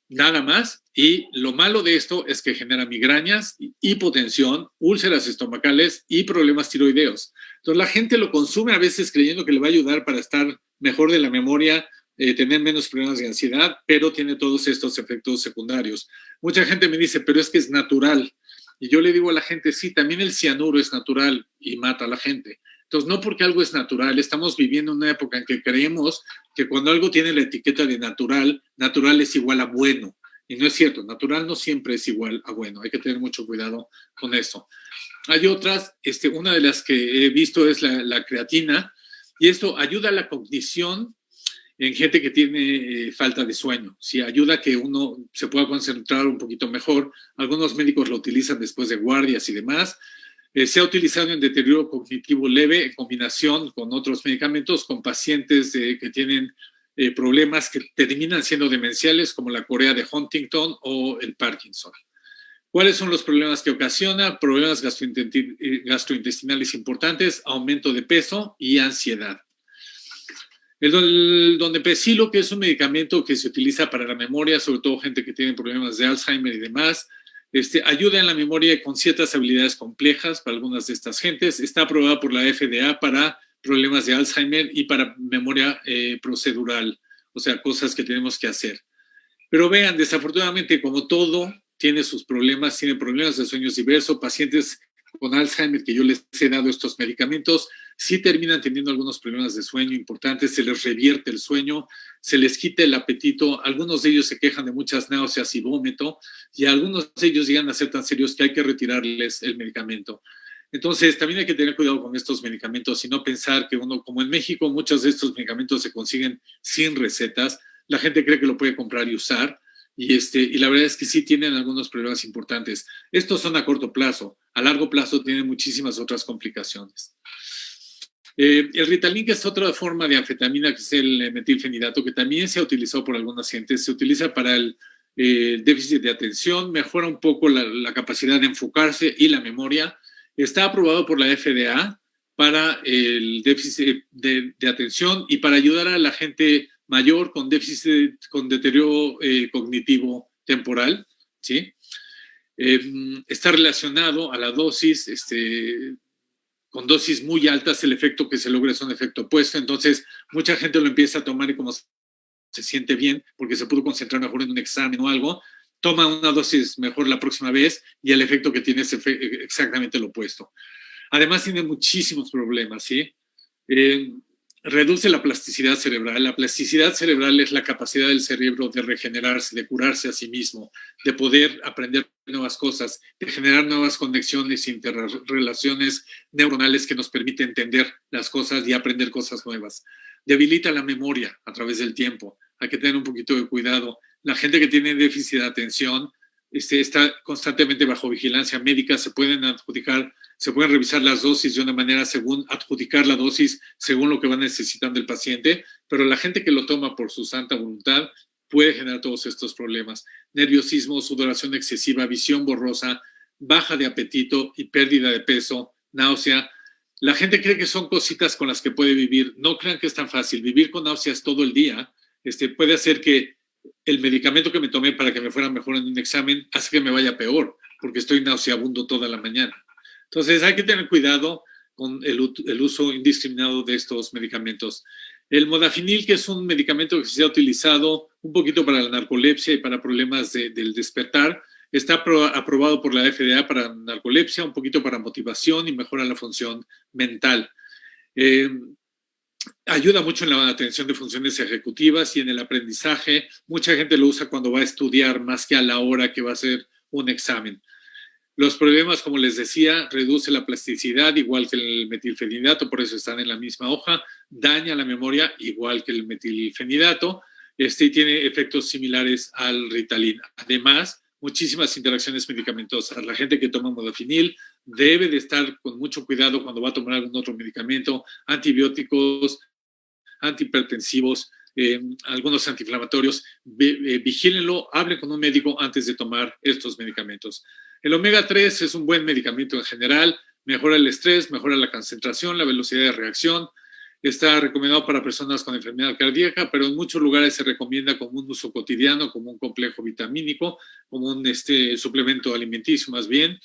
nada más, y lo malo de esto es que genera migrañas, hipotensión, úlceras estomacales y problemas tiroideos. Entonces la gente lo consume a veces creyendo que le va a ayudar para estar mejor de la memoria, tener menos problemas de ansiedad, pero tiene todos estos efectos secundarios. Mucha gente me dice, pero es que es natural. Y yo le digo a la gente, sí, también el cianuro es natural y mata a la gente. Entonces, no porque algo es natural, estamos viviendo una época en que creemos que cuando algo tiene la etiqueta de natural, natural es igual a bueno. Y no es cierto, natural no siempre es igual a bueno. Hay que tener mucho cuidado con eso. Hay otras, una de las que he visto es la creatina, y esto ayuda a la cognición en gente que tiene falta de sueño. Sí, ayuda a que uno se pueda concentrar un poquito mejor. Algunos médicos lo utilizan después de guardias y demás. Se ha utilizado en deterioro cognitivo leve en combinación con otros medicamentos con pacientes que tienen problemas que terminan siendo demenciales como la corea de Huntington o el Parkinson. ¿Cuáles son los problemas que ocasiona? Problemas gastrointestinales importantes, aumento de peso y ansiedad. El donepezilo, que es un medicamento que se utiliza para la memoria, sobre todo gente que tiene problemas de Alzheimer y demás, ayuda en la memoria con ciertas habilidades complejas para algunas de estas gentes. Está aprobada por la FDA para problemas de Alzheimer y para memoria procedural, o sea, cosas que tenemos que hacer. Pero vean, desafortunadamente, como todo, tiene sus problemas, tiene problemas de sueños diversos. Pacientes con Alzheimer que yo les he dado estos medicamentos, sí terminan teniendo algunos problemas de sueño importantes, se les revierte el sueño, se les quita el apetito, algunos de ellos se quejan de muchas náuseas y vómito, y algunos de ellos llegan a ser tan serios que hay que retirarles el medicamento. Entonces, también hay que tener cuidado con estos medicamentos y no pensar que uno, como en México, muchos de estos medicamentos se consiguen sin recetas, la gente cree que lo puede comprar y usar, y la verdad es que sí tienen algunos problemas importantes. Estos son a corto plazo, a largo plazo tienen muchísimas otras complicaciones. El Ritalin, que es otra forma de anfetamina, que es el metilfenidato, que también se ha utilizado por algunas gentes, se utiliza para el déficit de atención, mejora un poco la capacidad de enfocarse y la memoria. Está aprobado por la FDA para el déficit de atención y para ayudar a la gente mayor con déficit, con deterioro cognitivo temporal, ¿sí? Está relacionado a la dosis, con dosis muy altas el efecto que se logra es un efecto opuesto, entonces mucha gente lo empieza a tomar y como se siente bien porque se pudo concentrar mejor en un examen o algo, toma una dosis mejor la próxima vez y el efecto que tiene es exactamente lo opuesto. Además tiene muchísimos problemas, ¿sí? Reduce la plasticidad cerebral. La plasticidad cerebral es la capacidad del cerebro de regenerarse, de curarse a sí mismo, de poder aprender nuevas cosas, de generar nuevas conexiones, interrelaciones neuronales que nos permiten entender las cosas y aprender cosas nuevas. Debilita la memoria a través del tiempo. Hay que tener un poquito de cuidado. La gente que tiene déficit de atención está constantemente bajo vigilancia médica, se pueden revisar las dosis de una manera según adjudicar la dosis según lo que va necesitando el paciente, pero la gente que lo toma por su santa voluntad puede generar todos estos problemas. Nerviosismo, sudoración excesiva, visión borrosa, baja de apetito y pérdida de peso, náusea. La gente cree que son cositas con las que puede vivir. No crean que es tan fácil. Vivir con náuseas todo el día puede hacer que el medicamento que me tomé para que me fuera mejor en un examen hace que me vaya peor, porque estoy nauseabundo toda la mañana. Entonces hay que tener cuidado con el uso indiscriminado de estos medicamentos. El modafinil, que es un medicamento que se ha utilizado un poquito para la narcolepsia y para problemas del despertar, está aprobado por la FDA para narcolepsia, un poquito para motivación y mejora la función mental. ayuda mucho en la atención de funciones ejecutivas y en el aprendizaje. Mucha gente lo usa cuando va a estudiar más que a la hora que va a hacer un examen. Los problemas, como les decía, reduce la plasticidad, igual que el metilfenidato, por eso están en la misma hoja, daña la memoria, igual que el metilfenidato, y tiene efectos similares al Ritalin. Además, muchísimas interacciones medicamentosas. La gente que toma modafinil debe de estar con mucho cuidado cuando va a tomar algún otro medicamento, antibióticos, antihipertensivos, algunos antiinflamatorios. Vigílenlo, hablen con un médico antes de tomar estos medicamentos. El omega 3 es un buen medicamento en general, mejora el estrés, mejora la concentración, la velocidad de reacción. Está recomendado para personas con enfermedad cardíaca, pero en muchos lugares se recomienda como un uso cotidiano, como un complejo vitamínico, como un suplemento alimenticio más bien.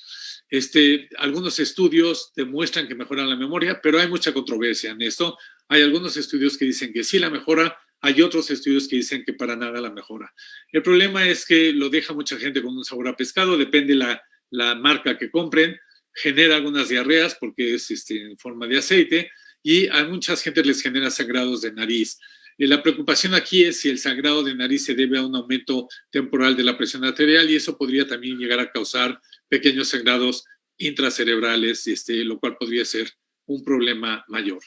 Algunos estudios demuestran que mejora la memoria, pero hay mucha controversia en esto. Hay algunos estudios que dicen que sí la mejora, hay otros estudios que dicen que para nada la mejora. El problema es que lo deja mucha gente con un sabor a pescado, depende la marca que compren, genera algunas diarreas porque es en forma de aceite y a muchas gente les genera sangrados de nariz. La preocupación aquí es si el sangrado de nariz se debe a un aumento temporal de la presión arterial y eso podría también llegar a causar pequeños sangrados intracerebrales, lo cual podría ser un problema mayor.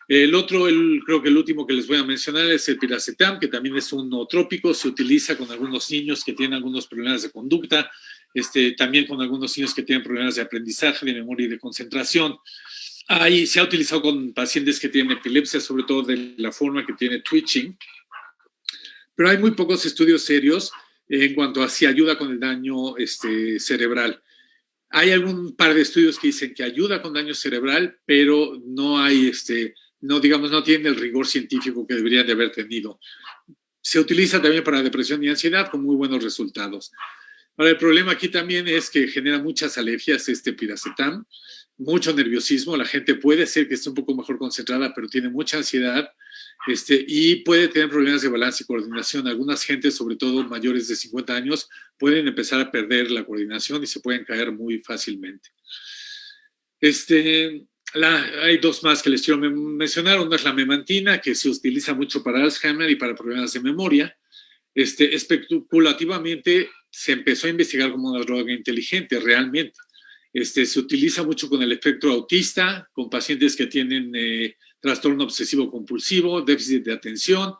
Creo que el último que les voy a mencionar es el piracetam, que también es un nootrópico, se utiliza con algunos niños que tienen algunos problemas de conducta, también con algunos niños que tienen problemas de aprendizaje, de memoria y de concentración. Ahí se ha utilizado con pacientes que tienen epilepsia, sobre todo de la forma que tiene twitching, pero hay muy pocos estudios serios en cuanto a si ayuda con el daño cerebral. Hay algún par de estudios que dicen que ayuda con daño cerebral, pero no hay, no tienen el rigor científico que deberían de haber tenido. Se utiliza también para depresión y ansiedad con muy buenos resultados. Ahora, el problema aquí también es que genera muchas alergias piracetam, mucho nerviosismo. La gente puede ser que esté un poco mejor concentrada, pero tiene mucha ansiedad y puede tener problemas de balance y coordinación. Algunas gentes, sobre todo mayores de 50 años, pueden empezar a perder la coordinación y se pueden caer muy fácilmente. Hay dos más que les quiero mencionar. Una es la memantina, que se utiliza mucho para Alzheimer y para problemas de memoria. Especulativamente se empezó a investigar como una droga inteligente, realmente. Se utiliza mucho con el espectro autista, con pacientes que tienen trastorno obsesivo compulsivo, déficit de atención,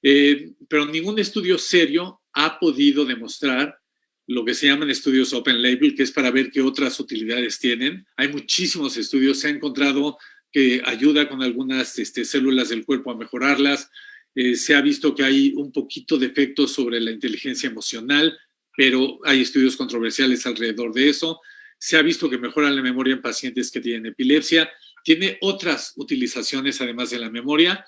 pero ningún estudio serio ha podido demostrar lo que se llaman estudios open label, que es para ver qué otras utilidades tienen. Hay muchísimos estudios, se ha encontrado que ayuda con algunas células del cuerpo a mejorarlas, se ha visto que hay un poquito de efecto sobre la inteligencia emocional, pero hay estudios controversiales alrededor de eso. Se ha visto que mejora la memoria en pacientes que tienen epilepsia. Tiene otras utilizaciones además de la memoria,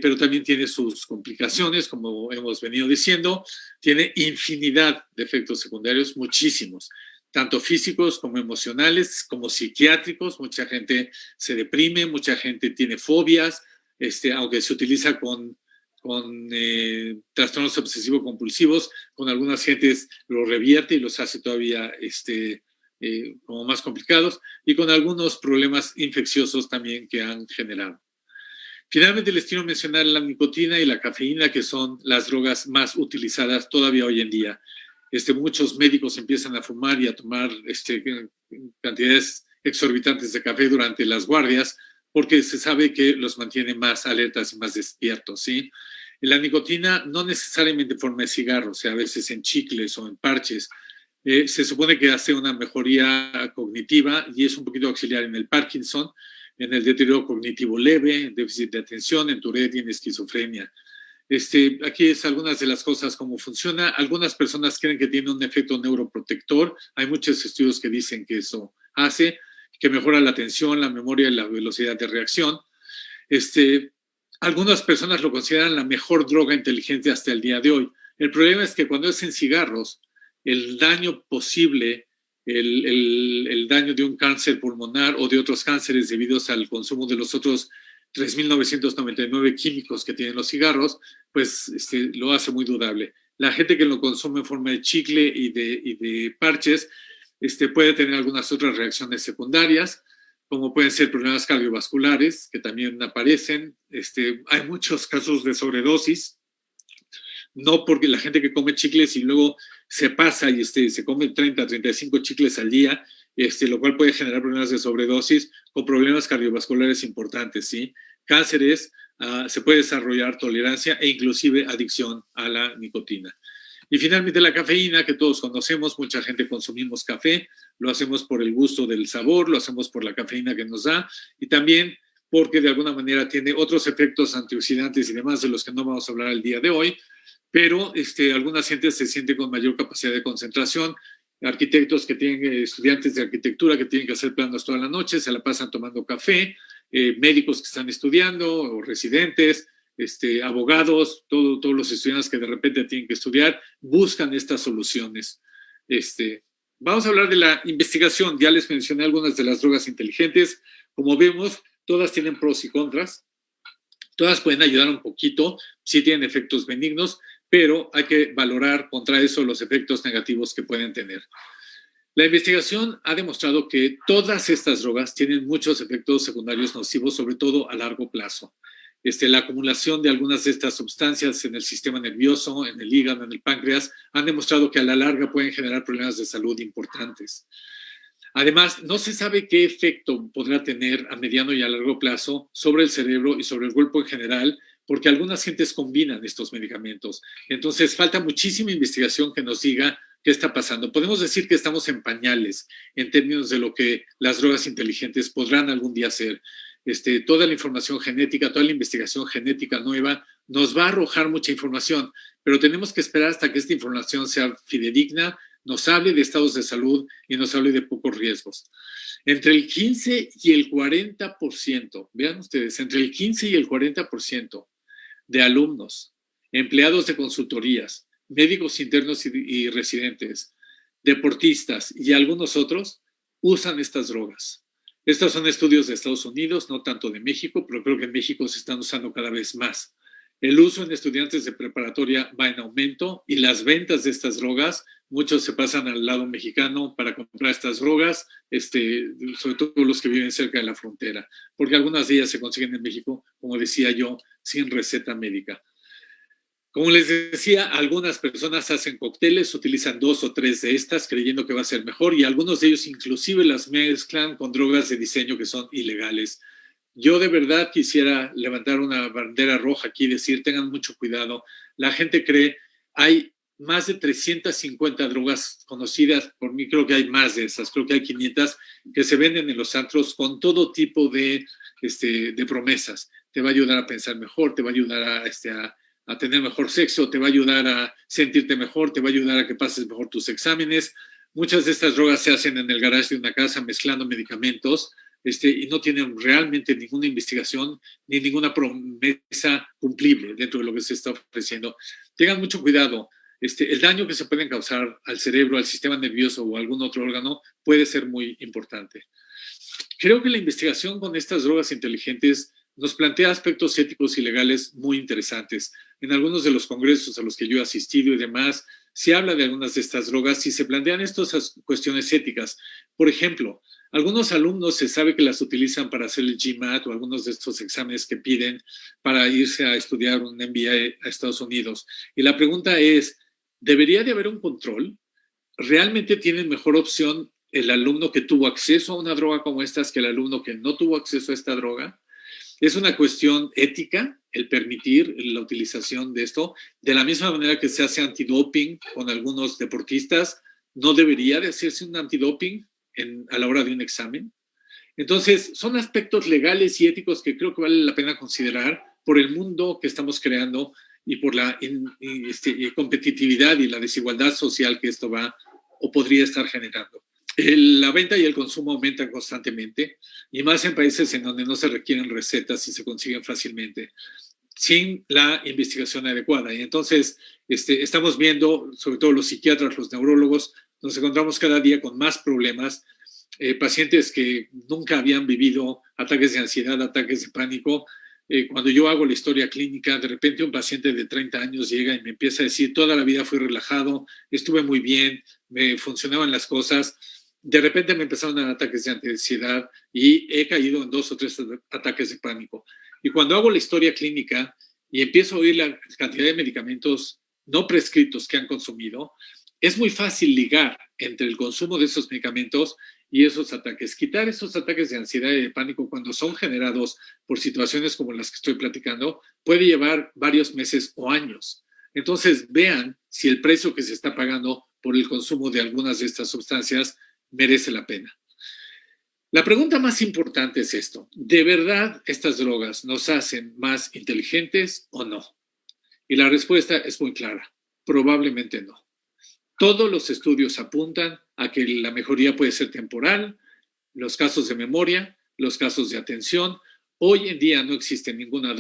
pero también tiene sus complicaciones, como hemos venido diciendo. Tiene infinidad de efectos secundarios, muchísimos, tanto físicos como emocionales, como psiquiátricos. Mucha gente se deprime, mucha gente tiene fobias, aunque se utiliza con trastornos obsesivo-compulsivos, con algunas gentes lo revierte y los hace todavía como más complicados, y con algunos problemas infecciosos también que han generado. Finalmente les quiero mencionar la nicotina y la cafeína, que son las drogas más utilizadas todavía hoy en día. Muchos médicos empiezan a fumar y a tomar cantidades exorbitantes de café durante las guardias, porque se sabe que los mantiene más alertas y más despiertos, ¿sí? La nicotina no necesariamente en forma de cigarro, o sea, a veces en chicles o en parches. Se supone que hace una mejoría cognitiva y es un poquito auxiliar en el Parkinson, en el deterioro cognitivo leve, en déficit de atención, en Tourette y en esquizofrenia. Aquí es algunas de las cosas, cómo funciona. Algunas personas creen que tiene un efecto neuroprotector. Hay muchos estudios que dicen que eso hace, que mejora la atención, la memoria y la velocidad de reacción. Algunas personas lo consideran la mejor droga inteligente hasta el día de hoy. El problema es que cuando es en cigarros, el daño posible, el daño de un cáncer pulmonar o de otros cánceres debidos al consumo de los otros 3.999 químicos que tienen los cigarros, pues lo hace muy dudable. La gente que lo consume en forma de chicle y de parches puede tener algunas otras reacciones secundarias, como pueden ser problemas cardiovasculares, que también aparecen. Hay muchos casos de sobredosis, no porque la gente que come chicles y luego se pasa y se come 30, 35 chicles al día, lo cual puede generar problemas de sobredosis con problemas cardiovasculares importantes, ¿sí? Cánceres, se puede desarrollar tolerancia e inclusive adicción a la nicotina. Y finalmente la cafeína, que todos conocemos, mucha gente consumimos café, lo hacemos por el gusto del sabor, lo hacemos por la cafeína que nos da y también porque de alguna manera tiene otros efectos antioxidantes y demás de los que no vamos a hablar el día de hoy, pero algunas gentes se sienten con mayor capacidad de concentración. Arquitectos que tienen, estudiantes de arquitectura que tienen que hacer planos toda la noche, se la pasan tomando café, médicos que están estudiando o residentes, abogados, todos los estudiantes que de repente tienen que estudiar, buscan estas soluciones. Vamos a hablar de la investigación. Ya les mencioné algunas de las drogas inteligentes. Como vemos, todas tienen pros y contras. Todas pueden ayudar un poquito, sí tienen efectos benignos, pero hay que valorar contra eso los efectos negativos que pueden tener. La investigación ha demostrado que todas estas drogas tienen muchos efectos secundarios nocivos, sobre todo a largo plazo. La acumulación de algunas de estas sustancias en el sistema nervioso, en el hígado, en el páncreas, han demostrado que a la larga pueden generar problemas de salud importantes. Además, no se sabe qué efecto podrá tener a mediano y a largo plazo sobre el cerebro y sobre el cuerpo en general, porque algunas gentes combinan estos medicamentos. Entonces, falta muchísima investigación que nos diga qué está pasando. Podemos decir que estamos en pañales en términos de lo que las drogas inteligentes podrán algún día hacer. Toda la información genética, toda la investigación genética nueva nos va a arrojar mucha información, pero tenemos que esperar hasta que esta información sea fidedigna, nos hable de estados de salud y nos hable de pocos riesgos. Entre el 15 y el 40%, vean ustedes, entre el 15 y el 40% de alumnos, empleados de consultorías, médicos internos y residentes, deportistas y algunos otros usan estas drogas. Estos son estudios de Estados Unidos, no tanto de México, pero creo que en México se están usando cada vez más. El uso en estudiantes de preparatoria va en aumento y las ventas de estas drogas, muchos se pasan al lado mexicano para comprar estas drogas, sobre todo los que viven cerca de la frontera, porque algunas de ellas se consiguen en México, como decía yo, sin receta médica. Como les decía, algunas personas hacen cócteles, utilizan 2 o 3 de estas creyendo que va a ser mejor y algunos de ellos inclusive las mezclan con drogas de diseño que son ilegales. Yo de verdad quisiera levantar una bandera roja aquí y decir, tengan mucho cuidado. La gente cree, hay más de 350 drogas conocidas, por mí creo que hay más de esas, creo que hay 500 que se venden en los antros con todo tipo de promesas. Te va a ayudar a pensar mejor, te va a ayudar a tener mejor sexo, te va a ayudar a sentirte mejor, te va a ayudar a que pases mejor tus exámenes. Muchas de estas drogas se hacen en el garaje de una casa mezclando medicamentos y no tienen realmente ninguna investigación ni ninguna promesa cumplible dentro de lo que se está ofreciendo. Tengan mucho cuidado. El daño que se pueden causar al cerebro, al sistema nervioso o a algún otro órgano puede ser muy importante. Creo que la investigación con estas drogas inteligentes nos plantea aspectos éticos y legales muy interesantes. En algunos de los congresos a los que yo he asistido y demás, se habla de algunas de estas drogas y se plantean estas cuestiones éticas. Por ejemplo, algunos alumnos se sabe que las utilizan para hacer el GMAT o algunos de estos exámenes que piden para irse a estudiar un MBA a Estados Unidos. Y la pregunta es, ¿debería de haber un control? ¿Realmente tiene mejor opción el alumno que tuvo acceso a una droga como estas que el alumno que no tuvo acceso a esta droga? Es una cuestión ética el permitir la utilización de esto. De la misma manera que se hace antidoping con algunos deportistas, ¿no debería de hacerse un antidoping a la hora de un examen? Entonces, son aspectos legales y éticos que creo que vale la pena considerar por el mundo que estamos creando y por la competitividad y la desigualdad social que esto va o podría estar generando. La venta y el consumo aumentan constantemente y más en países en donde no se requieren recetas y se consiguen fácilmente sin la investigación adecuada. Y entonces estamos viendo, sobre todo los psiquiatras, los neurólogos, nos encontramos cada día con más problemas, pacientes que nunca habían vivido ataques de ansiedad, ataques de pánico. Cuando yo hago la historia clínica, de repente un paciente de 30 años llega y me empieza a decir, toda la vida fui relajado, estuve muy bien, me funcionaban las cosas. de repente me empezaron a dar ataques de ansiedad y he caído en 2 o 3 ataques de pánico. Y cuando hago la historia clínica y empiezo a oír la cantidad de medicamentos no prescritos que han consumido, es muy fácil ligar entre el consumo de esos medicamentos y esos ataques. Quitar esos ataques de ansiedad y de pánico cuando son generados por situaciones como las que estoy platicando puede llevar varios meses o años. Entonces vean si el precio que se está pagando por el consumo de algunas de estas sustancias merece la pena. La pregunta más importante es esto: ¿de verdad estas drogas nos hacen más inteligentes o no? Y la respuesta es muy clara: probablemente no. Todos los estudios apuntan a que la mejoría puede ser temporal, los casos de memoria, los casos de atención. Hoy en día no existe ninguna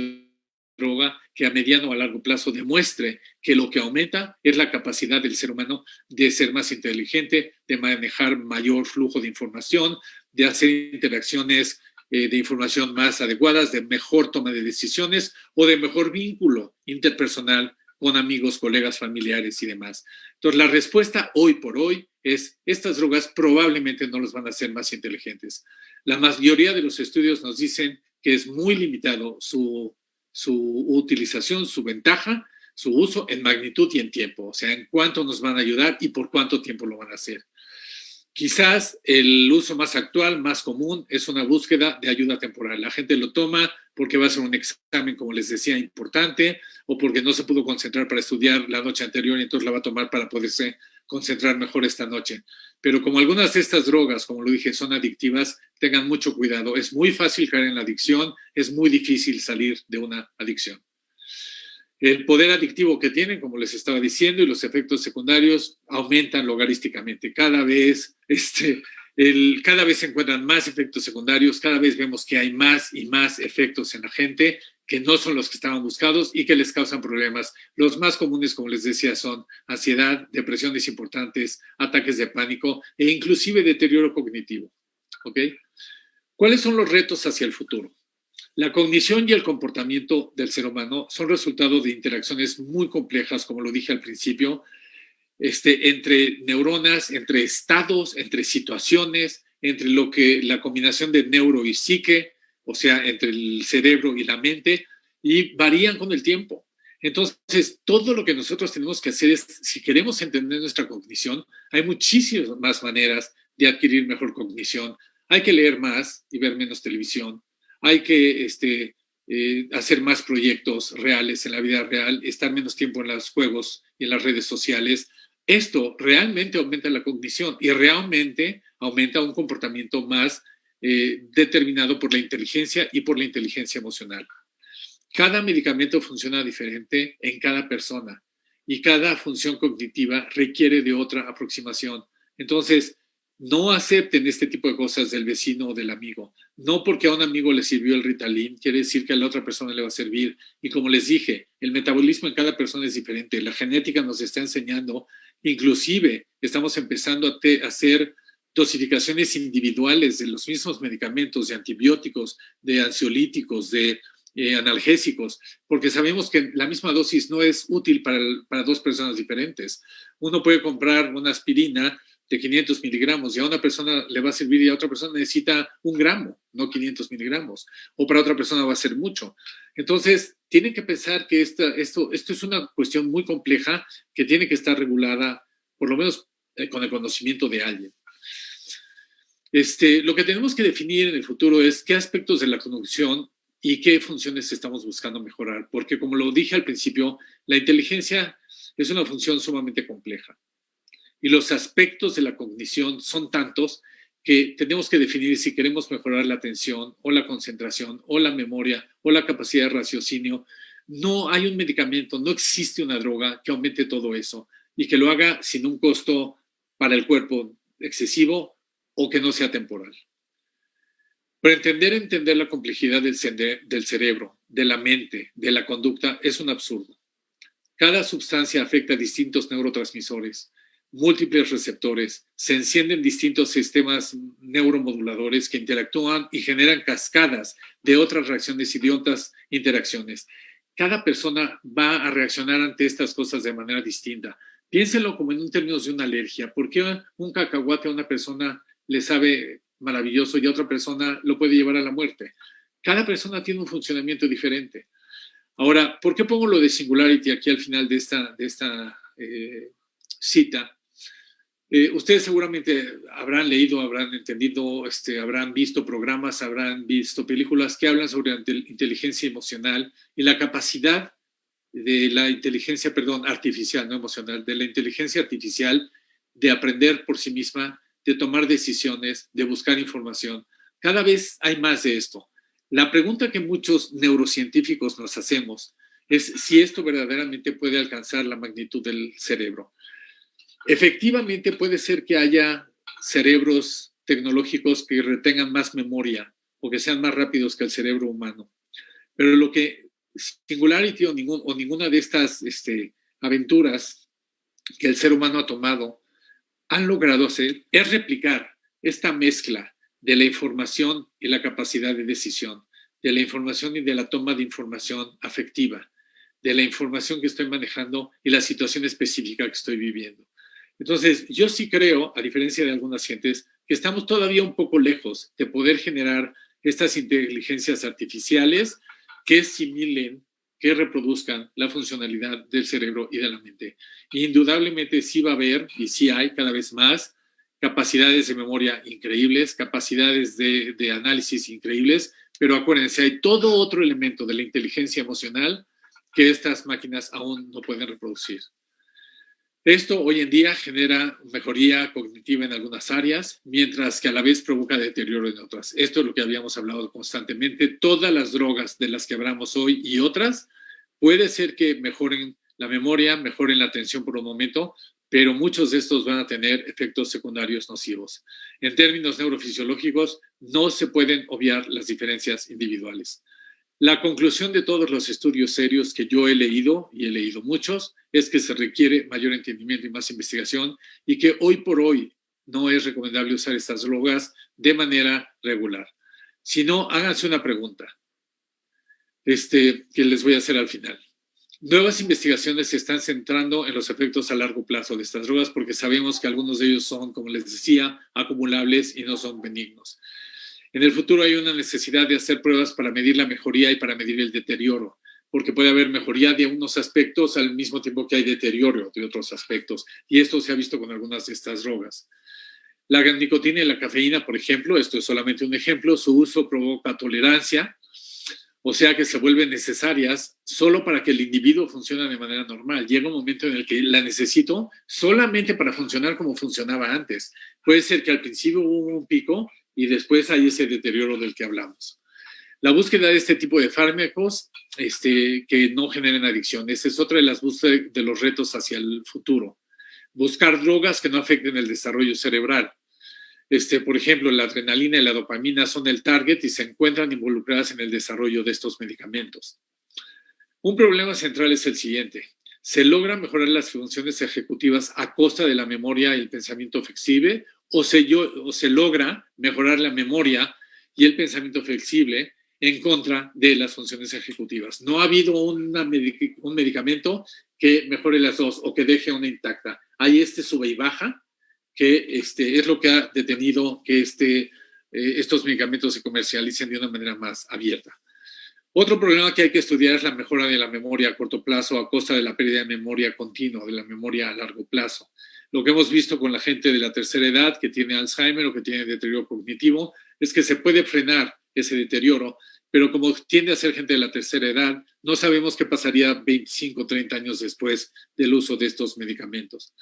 droga que a mediano o a largo plazo demuestre que lo que aumenta es la capacidad del ser humano de ser más inteligente, de manejar mayor flujo de información, de hacer interacciones de información más adecuadas, de mejor toma de decisiones o de mejor vínculo interpersonal con amigos, colegas, familiares y demás. Entonces, la respuesta hoy por hoy es: estas drogas probablemente no los van a hacer más inteligentes. La mayoría de los estudios nos dicen que es muy limitado su utilización, su ventaja, su uso en magnitud y en tiempo, o sea, en cuánto nos van a ayudar y por cuánto tiempo lo van a hacer. Quizás el uso más actual, más común, es una búsqueda de ayuda temporal. La gente lo toma porque va a ser un examen, como les decía, importante, o porque no se pudo concentrar para estudiar la noche anterior y entonces la va a tomar para poderse concentrar mejor esta noche. Pero como algunas de estas drogas, como lo dije, son adictivas, tengan mucho cuidado. Es muy fácil caer en la adicción, es muy difícil salir de una adicción. El poder adictivo que tienen, como les estaba diciendo, y los efectos secundarios aumentan logarísticamente. Cada vez se encuentran más efectos secundarios, cada vez vemos que hay más y más efectos en la gente que no son los que estaban buscados y que les causan problemas. Los más comunes, como les decía, son ansiedad, depresiones importantes, ataques de pánico e inclusive deterioro cognitivo. ¿Ok? ¿Cuáles son los retos hacia el futuro? La cognición y el comportamiento del ser humano son resultado de interacciones muy complejas, como lo dije al principio, entre neuronas, entre estados, entre situaciones, entre la combinación de neuro y psique, o sea, entre el cerebro y la mente, y varían con el tiempo. Entonces, todo lo que nosotros tenemos que hacer es, si queremos entender nuestra cognición, hay muchísimas más maneras de adquirir mejor cognición. Hay que leer más y ver menos televisión. Hay que hacer más proyectos reales en la vida real, estar menos tiempo en los juegos y en las redes sociales. Esto realmente aumenta la cognición y realmente aumenta un comportamiento más determinado por la inteligencia y por la inteligencia emocional. Cada medicamento funciona diferente en cada persona y cada función cognitiva requiere de otra aproximación. Entonces, no acepten este tipo de cosas del vecino o del amigo. No porque a un amigo le sirvió el Ritalin, quiere decir que a la otra persona le va a servir. Y como les dije, el metabolismo en cada persona es diferente. La genética nos está enseñando, inclusive estamos empezando a hacer dosificaciones individuales de los mismos medicamentos, de antibióticos, de ansiolíticos, de analgésicos, porque sabemos que la misma dosis no es útil para 2 personas diferentes. Uno puede comprar una aspirina de 500 miligramos y a una persona le va a servir y a otra persona necesita 1 gramo, no 500 miligramos, o para otra persona va a ser mucho. Entonces, tienen que pensar que esto es una cuestión muy compleja que tiene que estar regulada, por lo menos con el conocimiento de alguien. Lo que tenemos que definir en el futuro es qué aspectos de la cognición y qué funciones estamos buscando mejorar, porque como lo dije al principio, la inteligencia es una función sumamente compleja. Y los aspectos de la cognición son tantos que tenemos que definir si queremos mejorar la atención o la concentración o la memoria o la capacidad de raciocinio. No hay un medicamento, no existe una droga que aumente todo eso y que lo haga sin un costo para el cuerpo excesivo o que no sea temporal. Pero entender la complejidad del cerebro, de la mente, de la conducta es un absurdo. Cada sustancia afecta a distintos neurotransmisores, múltiples receptores, se encienden distintos sistemas neuromoduladores que interactúan y generan cascadas de otras reacciones y de otras interacciones. Cada persona va a reaccionar ante estas cosas de manera distinta. Piénsenlo como en términos de una alergia. ¿Por qué un cacahuate a una persona le sabe maravilloso y a otra persona lo puede llevar a la muerte. Cada persona tiene un funcionamiento diferente. Ahora, ¿por qué pongo lo de Singularity aquí al final de esta cita? Ustedes seguramente habrán leído, habrán entendido, habrán visto programas, habrán visto películas que hablan sobre inteligencia emocional y la capacidad de la inteligencia, artificial, no emocional, de la inteligencia artificial de aprender por sí misma, de tomar decisiones, de buscar información. Cada vez hay más de esto. La pregunta que muchos neurocientíficos nos hacemos es si esto verdaderamente puede alcanzar la magnitud del cerebro. Efectivamente, puede ser que haya cerebros tecnológicos que retengan más memoria o que sean más rápidos que el cerebro humano. Pero lo que Singularity o ninguna de estas aventuras que el ser humano ha tomado han logrado hacer es replicar esta mezcla de la información y la capacidad de decisión, de la información y de la toma de información afectiva, de la información que estoy manejando y la situación específica que estoy viviendo. Entonces, yo sí creo, a diferencia de algunas gentes, que estamos todavía un poco lejos de poder generar estas inteligencias artificiales que simulen, que reproduzcan la funcionalidad del cerebro y de la mente. Indudablemente sí va a haber, y sí hay cada vez más, capacidades de memoria increíbles, capacidades de análisis increíbles, pero acuérdense, hay todo otro elemento de la inteligencia emocional que estas máquinas aún no pueden reproducir. Esto hoy en día genera mejoría cognitiva en algunas áreas, mientras que a la vez provoca deterioro en otras. Esto es lo que habíamos hablado constantemente. Todas las drogas de las que hablamos hoy y otras, puede ser que mejoren la memoria, mejoren la atención por un momento, pero muchos de estos van a tener efectos secundarios nocivos. En términos neurofisiológicos, no se pueden obviar las diferencias individuales. La conclusión de todos los estudios serios que yo he leído, y he leído muchos, es que se requiere mayor entendimiento y más investigación y que hoy por hoy no es recomendable usar estas drogas de manera regular. Si no, háganse una pregunta que les voy a hacer al final. Nuevas investigaciones se están centrando en los efectos a largo plazo de estas drogas porque sabemos que algunos de ellos son, como les decía, acumulables y no son benignos. En el futuro hay una necesidad de hacer pruebas para medir la mejoría y para medir el deterioro, porque puede haber mejoría de unos aspectos al mismo tiempo que hay deterioro de otros aspectos, y esto se ha visto con algunas de estas drogas. La nicotina y la cafeína, por ejemplo, esto es solamente un ejemplo, su uso provoca tolerancia, o sea que se vuelven necesarias solo para que el individuo funcione de manera normal. Llega un momento en el que la necesito solamente para funcionar como funcionaba antes. Puede ser que al principio hubo un pico y después hay ese deterioro del que hablamos. La búsqueda de este tipo de fármacos que no generen adicciones es otra de las búsquedas de los retos hacia el futuro. Buscar drogas que no afecten el desarrollo cerebral. Por ejemplo, la adrenalina y la dopamina son el target y se encuentran involucradas en el desarrollo de estos medicamentos. Un problema central es el siguiente. ¿Se logra mejorar las funciones ejecutivas a costa de la memoria y el pensamiento flexible? ¿O se logra mejorar la memoria y el pensamiento flexible en contra de las funciones ejecutivas? No ha habido un medicamento que mejore las dos o que deje una intacta. Hay sube y baja, que es lo que ha detenido que estos medicamentos se comercialicen de una manera más abierta. Otro problema que hay que estudiar es la mejora de la memoria a corto plazo a costa de la pérdida de memoria continua, de la memoria a largo plazo. Lo que hemos visto con la gente de la tercera edad que tiene Alzheimer o que tiene deterioro cognitivo es que se puede frenar ese deterioro, pero como tiende a ser gente de la tercera edad, no sabemos qué pasaría 25 o 30 años después del uso de estos medicamentos.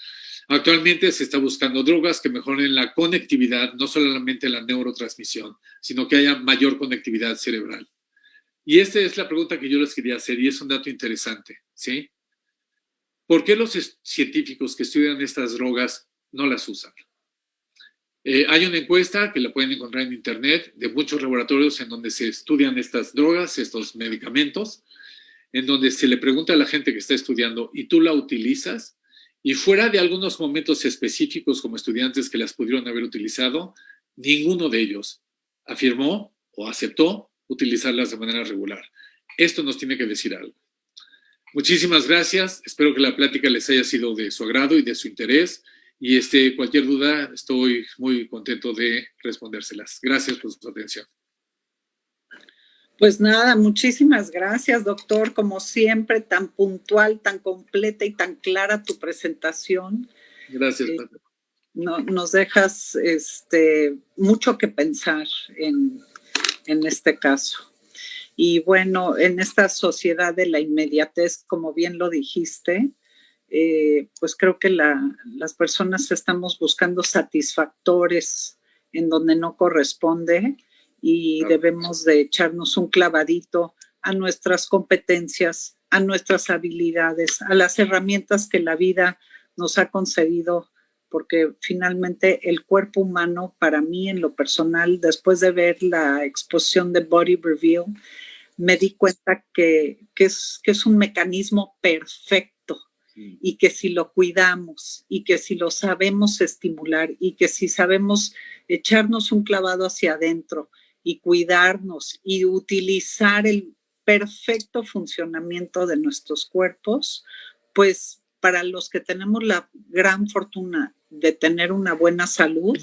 Actualmente se está buscando drogas que mejoren la conectividad, no solamente la neurotransmisión, sino que haya mayor conectividad cerebral. Y esta es la pregunta que yo les quería hacer y es un dato interesante, ¿sí? ¿Por qué los científicos que estudian estas drogas no las usan? Hay una encuesta que la pueden encontrar en internet de muchos laboratorios en donde se estudian estas drogas, estos medicamentos, en donde se le pregunta a la gente que está estudiando, ¿y tú la utilizas? Y fuera de algunos momentos específicos como estudiantes que las pudieron haber utilizado, ninguno de ellos afirmó o aceptó utilizarlas de manera regular. Esto nos tiene que decir algo. Muchísimas gracias. Espero que la plática les haya sido de su agrado y de su interés. Y cualquier duda, estoy muy contento de respondérselas. Gracias por su atención. Pues nada, muchísimas gracias, doctor. Como siempre, tan puntual, tan completa y tan clara tu presentación. Gracias, Pati. Nos dejas mucho que pensar en este caso. Y bueno, en esta sociedad de la inmediatez, como bien lo dijiste, pues creo que las personas estamos buscando satisfactores en donde no corresponde y debemos de echarnos un clavadito a nuestras competencias, a nuestras habilidades, a las herramientas que la vida nos ha concedido, porque finalmente el cuerpo humano, para mí en lo personal, después de ver la exposición de Body Reveal, me di cuenta que es un mecanismo perfecto y que si lo cuidamos y que si lo sabemos estimular y que si sabemos echarnos un clavado hacia adentro y cuidarnos y utilizar el perfecto funcionamiento de nuestros cuerpos, pues para los que tenemos la gran fortuna de tener una buena salud,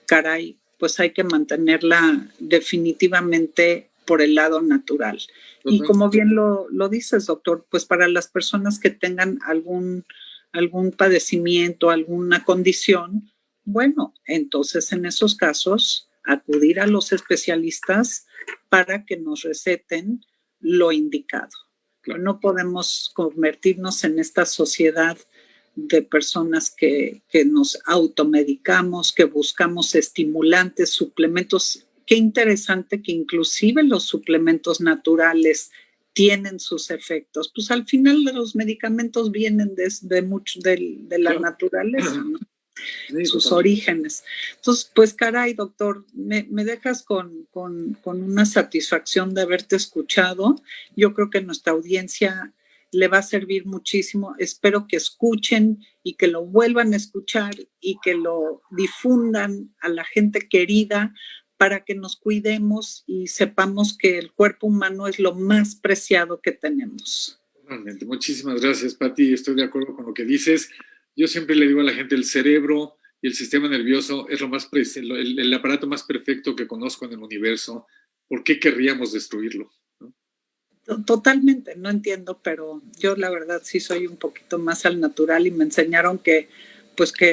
caray, pues hay que mantenerla definitivamente por el lado natural. Y como bien lo dices, doctor, pues para las personas que tengan algún padecimiento, alguna condición, bueno, entonces en esos casos acudir a los especialistas para que nos receten lo indicado. Claro. No podemos convertirnos en esta sociedad de personas que nos automedicamos, que buscamos estimulantes, suplementos. Qué interesante que inclusive los suplementos naturales tienen sus efectos. Pues al final los medicamentos vienen de la naturaleza, ¿no? Sí, sus orígenes. Entonces, pues caray, doctor, me dejas con una satisfacción de haberte escuchado. Yo creo que nuestra audiencia le va a servir muchísimo. Espero que escuchen y que lo vuelvan a escuchar y que lo difundan a la gente querida para que nos cuidemos y sepamos que el cuerpo humano es lo más preciado que tenemos. Realmente. Muchísimas gracias, Pati. Estoy de acuerdo con lo que dices. Yo siempre le digo a la gente, el cerebro y el sistema nervioso es el aparato más perfecto que conozco en el universo. ¿Por qué querríamos destruirlo? ¿No? Totalmente, no entiendo, pero yo la verdad sí soy un poquito más al natural y me enseñaron que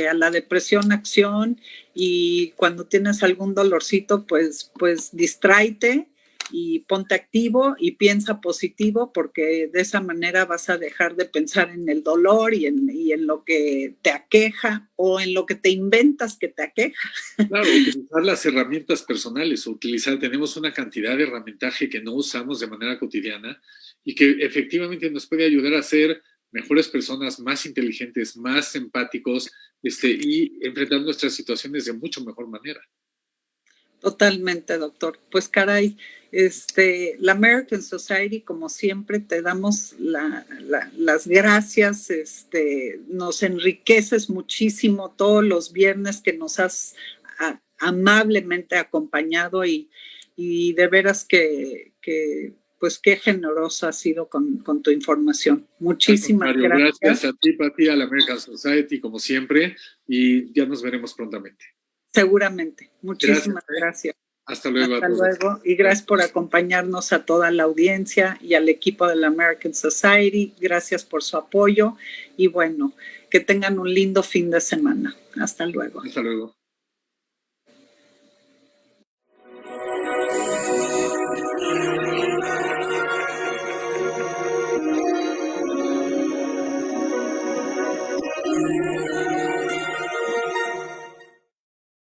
a la depresión acción y cuando tienes algún dolorcito, pues distráete y ponte activo y piensa positivo, porque de esa manera vas a dejar de pensar en el dolor y en lo que te aqueja o en lo que te inventas que te aqueja. Claro, utilizar las herramientas personales, tenemos una cantidad de herramientaje que no usamos de manera cotidiana y que efectivamente nos puede ayudar a ser mejores personas, más inteligentes, más empáticos y enfrentar nuestras situaciones de mucho mejor manera. Totalmente, doctor. Pues caray, la American Society, como siempre, te damos las gracias, nos enriqueces muchísimo todos los viernes que nos has amablemente acompañado y de veras que pues qué generoso has sido con tu información. Muchísimas gracias. Gracias a ti, Pati, a la American Society, como siempre, y ya nos veremos prontamente. Seguramente. Muchísimas gracias. Hasta luego. Hasta luego. Y gracias por acompañarnos a toda la audiencia y al equipo de la American Society. Gracias por su apoyo. Y bueno, que tengan un lindo fin de semana. Hasta luego. Hasta luego.